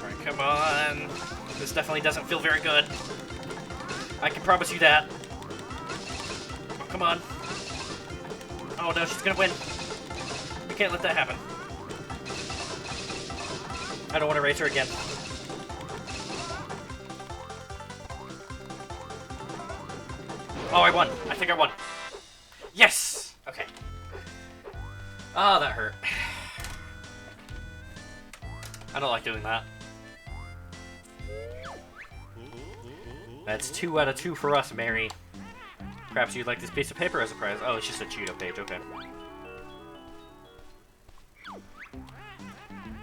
Alright, come on. This definitely doesn't feel very good. I can promise you that. Oh, come on. Oh no, she's gonna win. We can't let that happen. I don't want to race her again. Oh, I won. I think I won. Yes! Okay. Oh, that hurt. I don't like doing that. That's 2 out of 2 for us, Mary. Perhaps you'd like this piece of paper as a prize. Oh, it's just a Cheeto page, okay.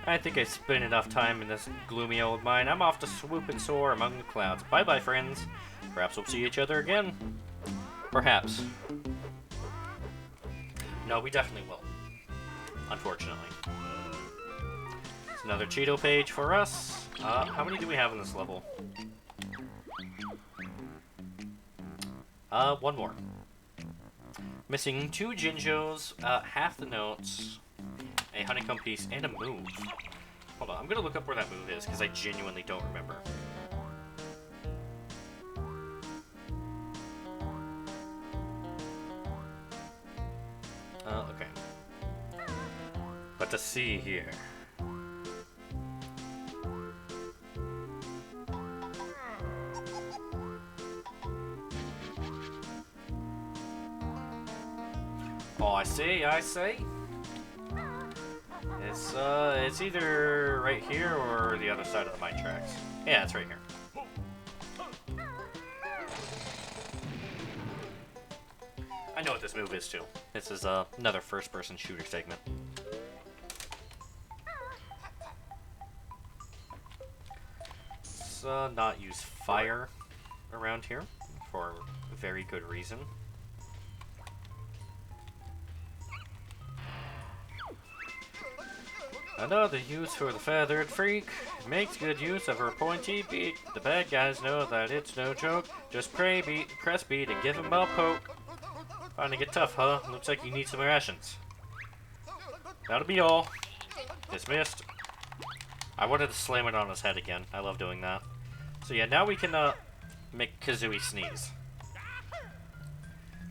I think I spent enough time in this gloomy old mine. I'm off to swoop and soar among the clouds. Bye-bye, friends. Perhaps we'll see each other again. Perhaps. No, we definitely will. Unfortunately. It's another Cheeto page for us. How many do we have in this level? One more. Missing 2 Jinjos, half the notes, a honeycomb piece, and a move. Hold on, I'm gonna look up where that move is, because I genuinely don't remember. Okay. But to see here. Oh, I see. It's either right here or the other side of the mine tracks. Yeah, it's right here. I know what this move is too. This is another first-person shooter segment. Let's not use fire around here for a very good reason. Another use for the feathered freak. Makes good use of her pointy beak. The bad guys know that it's no joke. Just press beat and give him a poke. Finding it tough, huh? Looks like you need some rations. That'll be all. Dismissed. I wanted to slam it on his head again. I love doing that. So yeah, now we can make Kazooie sneeze.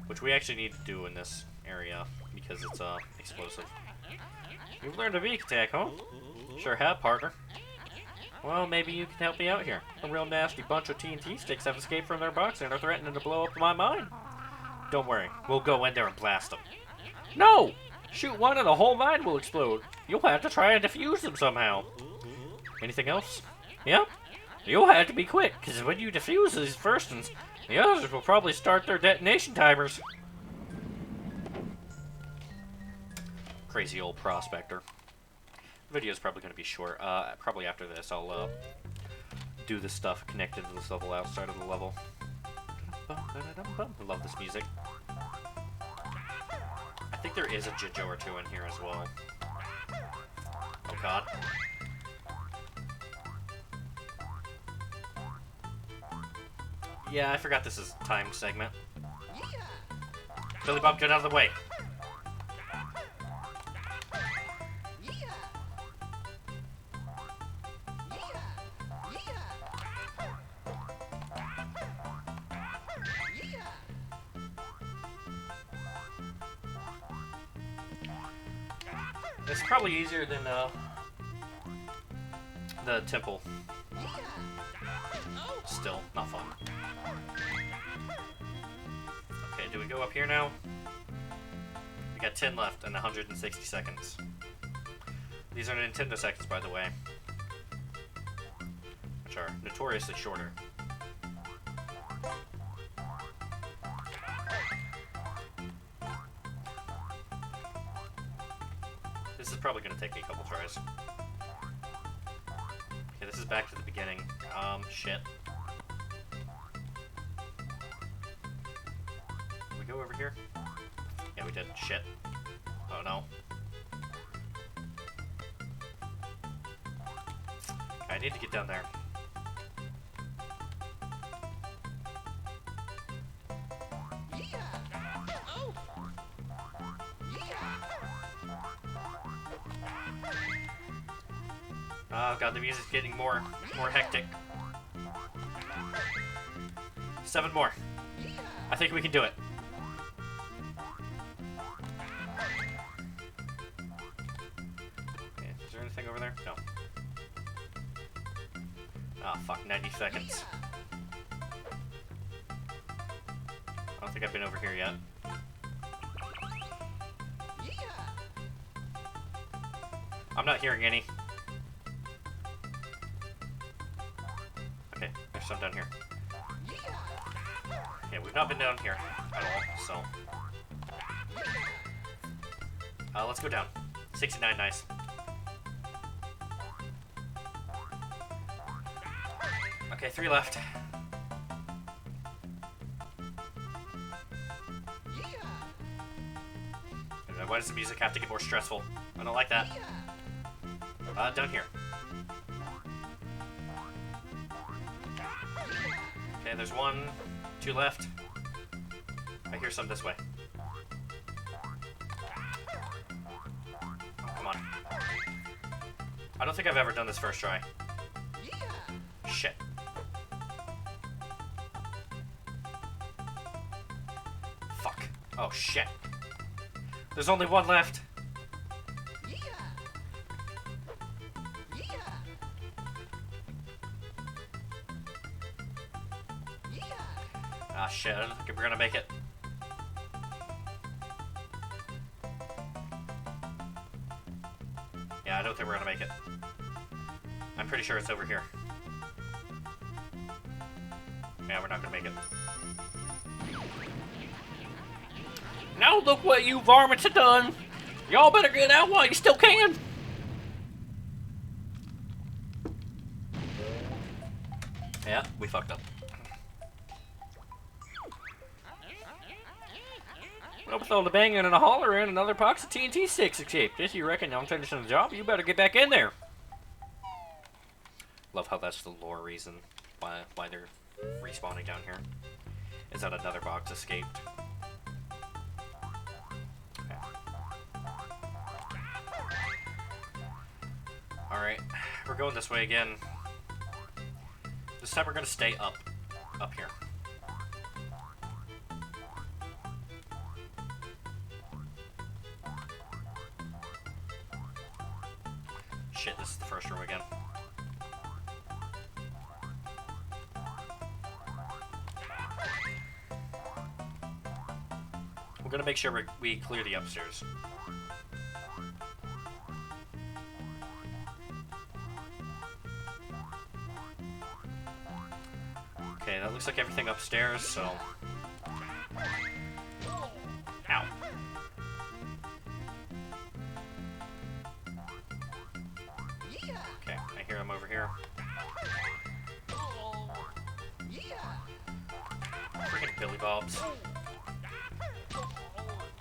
Which we actually need to do in this area because it's explosive. You've learned a beak attack, huh? Sure have, partner. Well, maybe you can help me out here. A real nasty bunch of TNT sticks have escaped from their box and are threatening to blow up my mine. Don't worry, we'll go in there and blast them. No! Shoot one and the whole mine will explode. You'll have to try and defuse them somehow. Anything else? Yep. You'll have to be quick, because when you defuse these first ones, the others will probably start their detonation timers. Crazy old prospector. The video's probably going to be short. Probably after this, I'll do the stuff connected to this level outside of the level. I love this music. I think there is a Jinjo or 2 in here as well. Oh god. Yeah, I forgot this is a timed segment. Billy Bob, get out of the way! It's probably easier than the temple. Still, not fun. Okay, do we go up here now? We got 10 left and 160 seconds. These are Nintendo seconds, by the way. Which are notoriously shorter. This is probably going to take me a couple tries. Okay, this is back to the beginning. Shit. Did we go over here? Yeah, we did. Shit. Oh no. I need to get down there. Oh god, the music's getting more hectic. 7 more. I think we can do it. Okay, is there anything over there? No. Ah, fuck, 90 seconds. I don't think think I've been over here yet. I'm not hearing any. Okay, there's some down here. Yeah, we've not been down here at all, so... let's go down. 69, nice. Okay, 3 left. Why does the music have to get more stressful? I don't like that. Down here. Okay, there's 1, 2 left. I hear some this way. Come on. I don't think I've ever done this first try. Shit. Fuck. Oh, shit. There's only 1 left. Ah, shit. I don't think we're gonna make it. Yeah, I don't think we're gonna make it. I'm pretty sure it's over here. Yeah, we're not gonna make it. Now look what you varmints have done! Y'all better get out while you still can! Yeah, we fucked up. Well, with all the banging and the hollering, another box of TNT sticks escaped. If you reckon I'm finishing the job, you better get back in there. Love how that's the lore reason why they're respawning down here. Is that another box escaped? Alright, we're going this way again. This time we're gonna stay up here. Shit, this is the first room again. We're gonna make sure we clear the upstairs. Okay, that looks like everything upstairs, so... Ow. Okay, I hear them over here. Freaking Billy Bobs.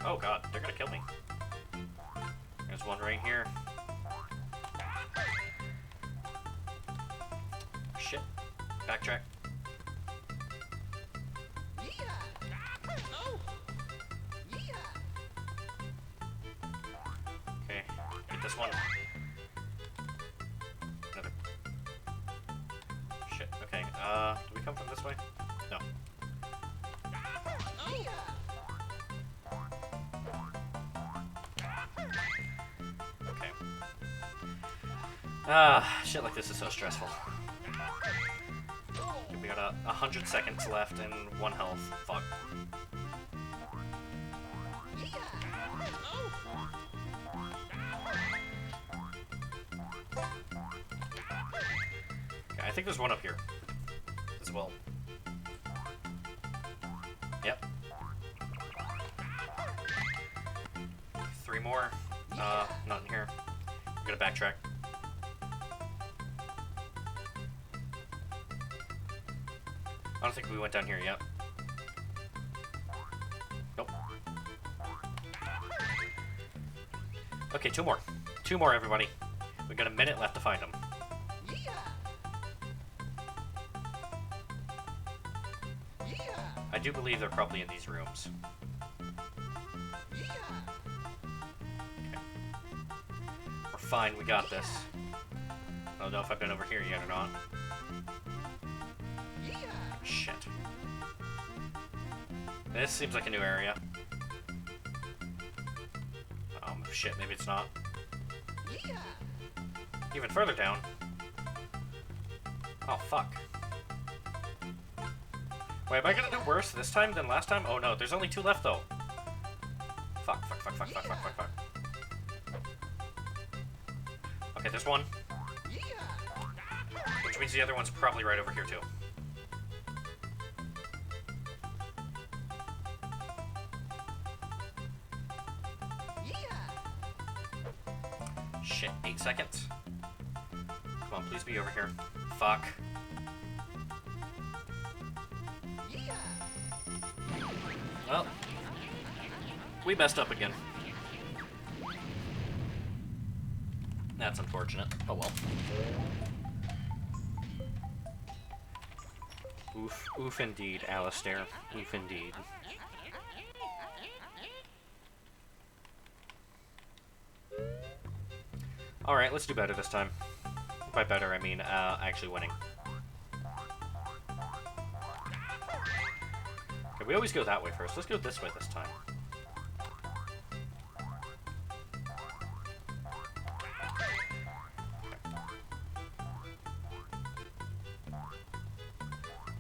Oh god, they're gonna kill me. There's one right here. Shit. Backtrack. Okay, get this one. Another. Shit, okay, do we come from this way? No. Okay. Shit like this is so stressful. We got 100 seconds left and 1 health. Fuck. Okay, I think there's one up here as well. Yep. 3 more. Not in here. I'm gonna backtrack. I don't think we went down here yet. Nope. Okay, 2 more. 2 more, everybody. We got a minute left to find them. I do believe they're probably in these rooms. Okay. We're fine, we got this. I don't know if I've been over here yet or not. Shit. This seems like a new area. Shit, maybe it's not. Even further down. Oh, fuck. Wait, am I gonna do worse this time than last time? Oh no, there's only 2 left though. Fuck. Okay, there's 1. Which means the other one's probably right over here too. Shit, 8 seconds. Come on, please be over here. Fuck. Well, we messed up again. That's unfortunate. Oh well. Oof indeed, Alistair. Oof indeed. Alright, let's do better this time. By better, I mean, actually winning. Okay, we always go that way first. Let's go this way this time.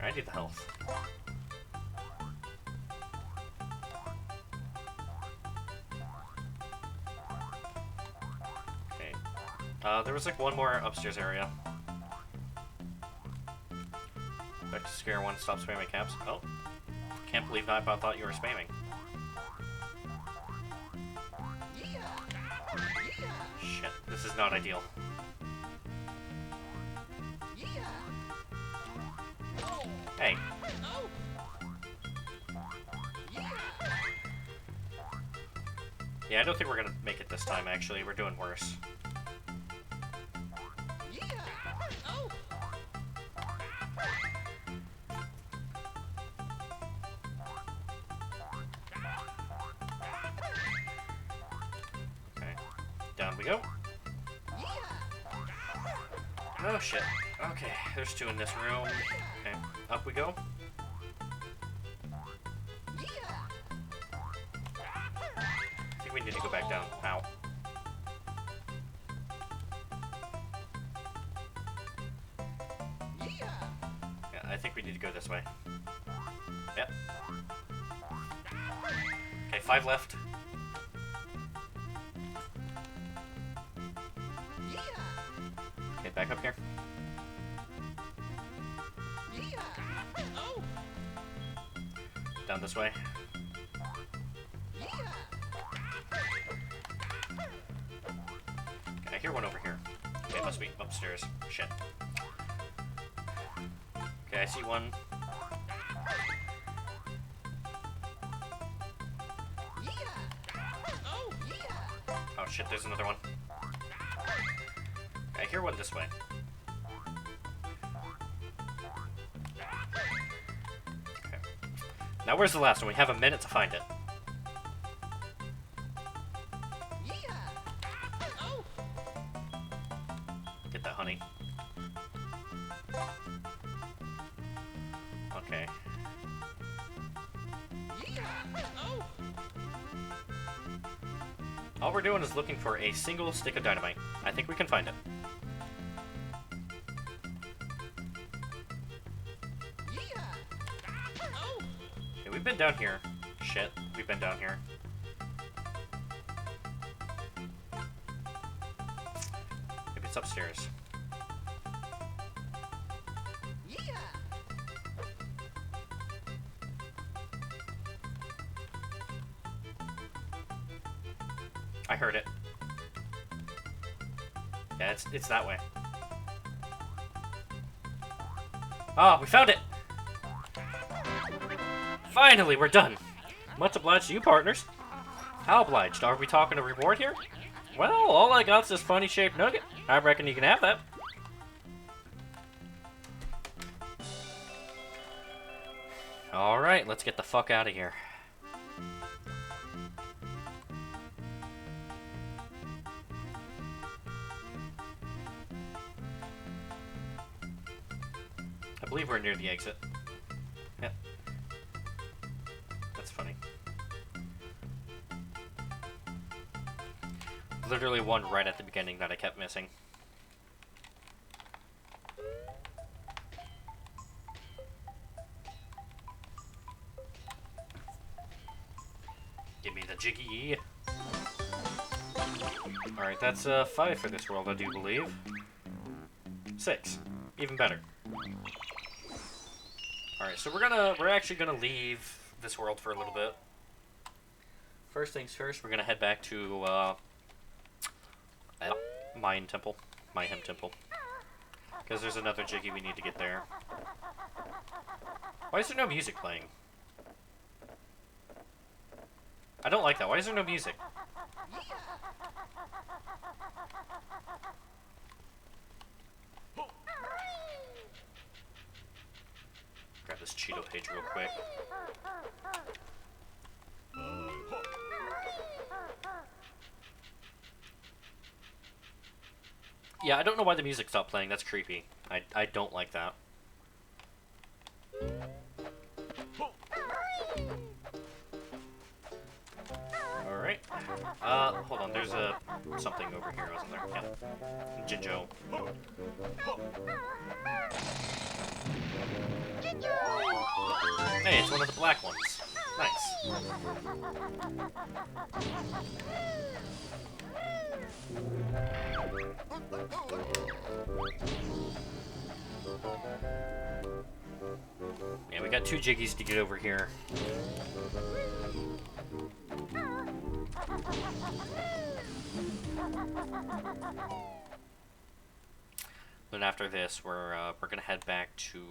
I need the health. Okay. There was like one more upstairs area. Back to square one, stop spamming caps. Oh. Can't believe I thought you were spamming. Shit, this is not ideal. Hey. Yeah, I don't think we're gonna make it this time, actually. We're doing worse. Okay. Down we go. Oh, shit. Okay, there's 2 in this room. Okay, up we go. I think we need to go back down. Ow. Yeah, I think we need to go this way. Yep. Okay, 5 left. Okay, back up here. Down this way. Okay, I hear one over here. Okay, it must be upstairs. Shit. Okay, I see one. Oh shit, there's another one. Okay, I hear one this way. Now where's the last one? We have a minute to find it. Get that honey. Okay. All we're doing is looking for a single stick of dynamite. I think we can find it. We've been down here. Shit, we've been down here. Maybe it's upstairs. I heard it. Yeah, it's that way. Oh, we found it! Finally, we're done. Much obliged to you, partners. How obliged? Are we talking a reward here? Well, all I got's this funny-shaped nugget. I reckon you can have that. Alright, let's get the fuck out of here. I believe we're near the exit. Yep. That's funny. Literally one right at the beginning that I kept missing. Jiggy. Alright, that's 5 for this world, I do believe. 6. Even better. Alright, so we're actually gonna leave this world for a little bit. First things first, we're gonna head back to Mayahem Temple. Because there's another Jiggy we need to get there. Why is there no music playing? I don't like that. Why is there no music? Grab this Cheeto page real quick. Yeah, I don't know why the music stopped playing. That's creepy. I don't like that. Alright. Hold on. There's something over here, wasn't there? Yeah. Jinjo. Hey, it's one of the black ones. Nice. Yeah, we got 2 Jiggies to get over here. Then after this, we're gonna head back to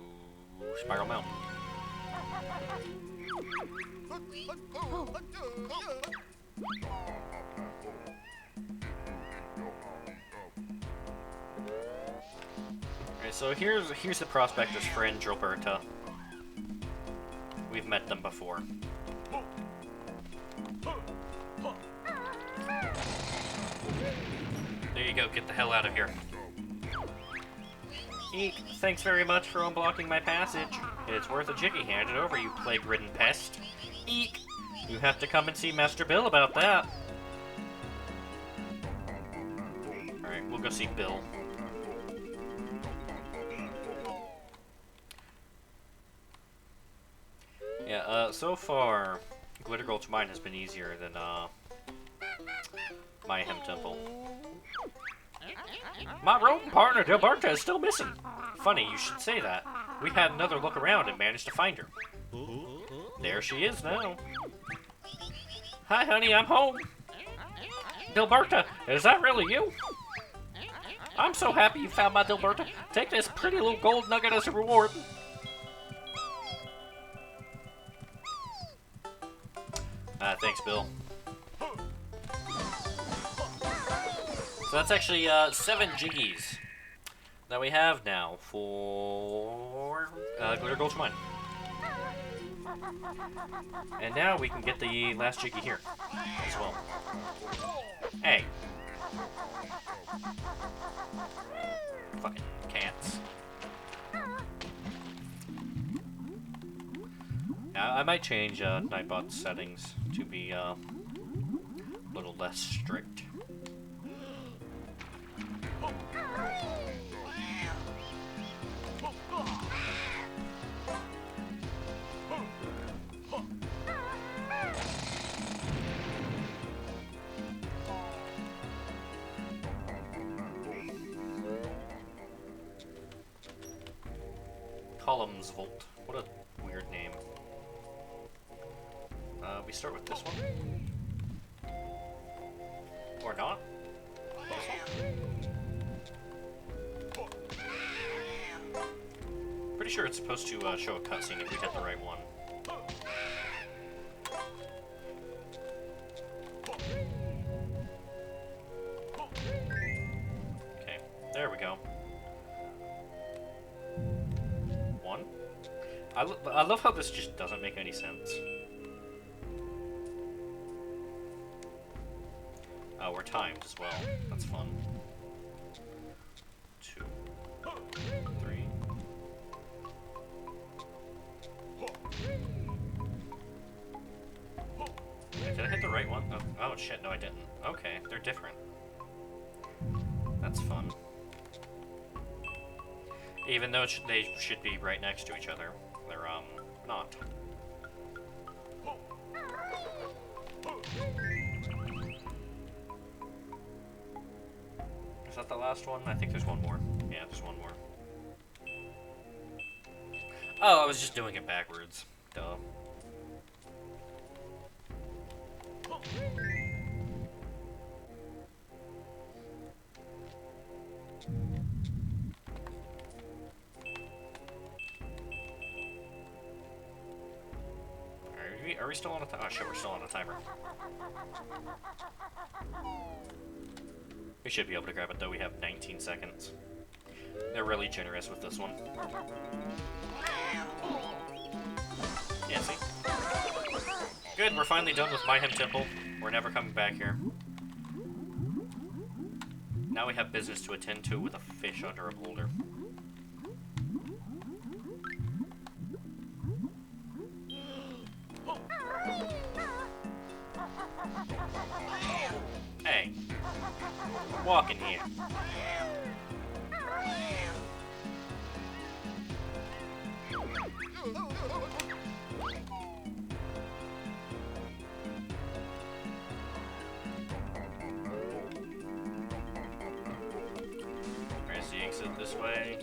Spiral Mountain. Alright, so here's the Prospectors friend, Dilberta. We've met them before. There you go, get the hell out of here. Eek, thanks very much for unblocking my passage. It's worth a Jiggy. Hand it over, you plague-ridden pest. Eek! You have to come and see Master Bill about that. Alright, we'll go see Bill. Yeah, so far, Glitter Gulch Mine has been easier than, Mayahem Temple. My rodent partner, Dilberta, is still missing. Funny, you should say that. We had another look around and managed to find her. There she is now. Hi, honey, I'm home. Dilberta, is that really you? I'm so happy you found my Dilberta. Take this pretty little gold nugget as a reward. Thanks, Bill. So that's actually 7 Jiggies that we have now for Glitter Gulch Mine. And now we can get the last Jiggy here as well. Hey. Fucking cats. I might change Nightbot's settings to be a little less strict. Columns Volt. What a weird name. We start with this one. Or not. Pretty sure it's supposed to show a cutscene if we hit the right one. Okay, there we go. 1. I love how this just doesn't make any sense. Oh, we're timed as well. That's fun. 2, 3. Did I hit the right one? Oh shit, no I didn't. Okay, they're different. That's fun. Even though they should be right next to each other, they're not. Is that the last one? I think there's one more. Yeah, there's one more. Oh, I was just doing it backwards. Duh. Are we still on a timer? Oh shit, we're still on a timer. We should be able to grab it though, we have 19 seconds. They're really generous with this one. Yeah, see? Good, we're finally done with Mayahem Temple. We're never coming back here. Now we have business to attend to with a fish under a boulder. Hey, walk in here. There's the exit this way.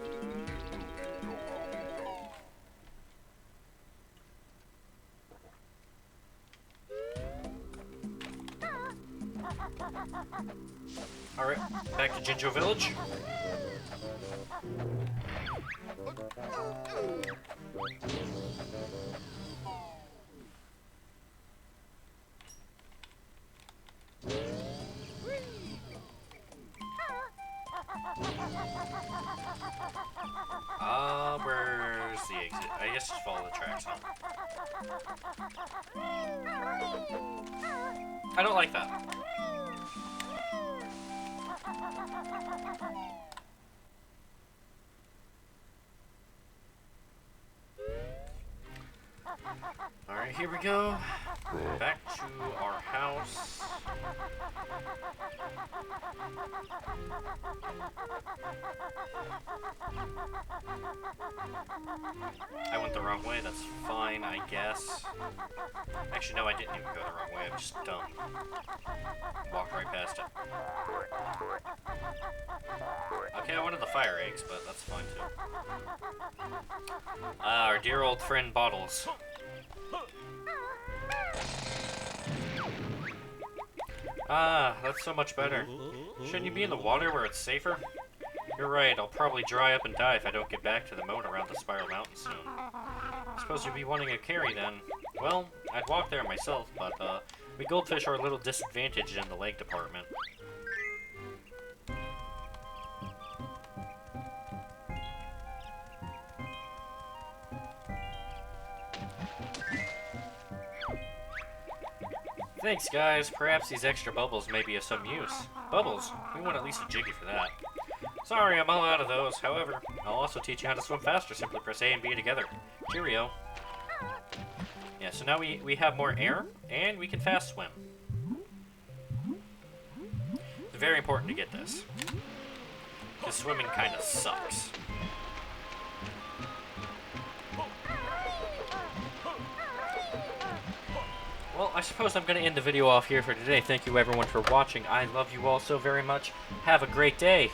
Alright, back to Banjo Village. Where's the exit? I guess just follow the tracks, huh? I don't like that. Alright, here we go. Back to our house. I went the wrong way, that's fine, I guess. Actually, no, I didn't even go the wrong way, I'm just dumb. Walked right past it. Okay, I wanted the fire eggs, but that's fine too. Our dear old friend Bottles. Ah, that's so much better. Shouldn't you be in the water where it's safer? You're right, I'll probably dry up and die if I don't get back to the moat around the Spiral Mountain soon. I suppose you'll be wanting a carry then. Well, I'd walk there myself, but we goldfish are a little disadvantaged in the leg department. Thanks, guys. Perhaps these extra bubbles may be of some use. Bubbles? We want at least a Jiggy for that. Sorry, I'm all out of those. However, I'll also teach you how to swim faster. Simply press A and B together. Cheerio. Yeah, so now we have more air, and we can fast swim. It's very important to get this. Because swimming kind of sucks. Well, I suppose I'm going to end the video off here for today. Thank you everyone for watching. I love you all so very much. Have a great day.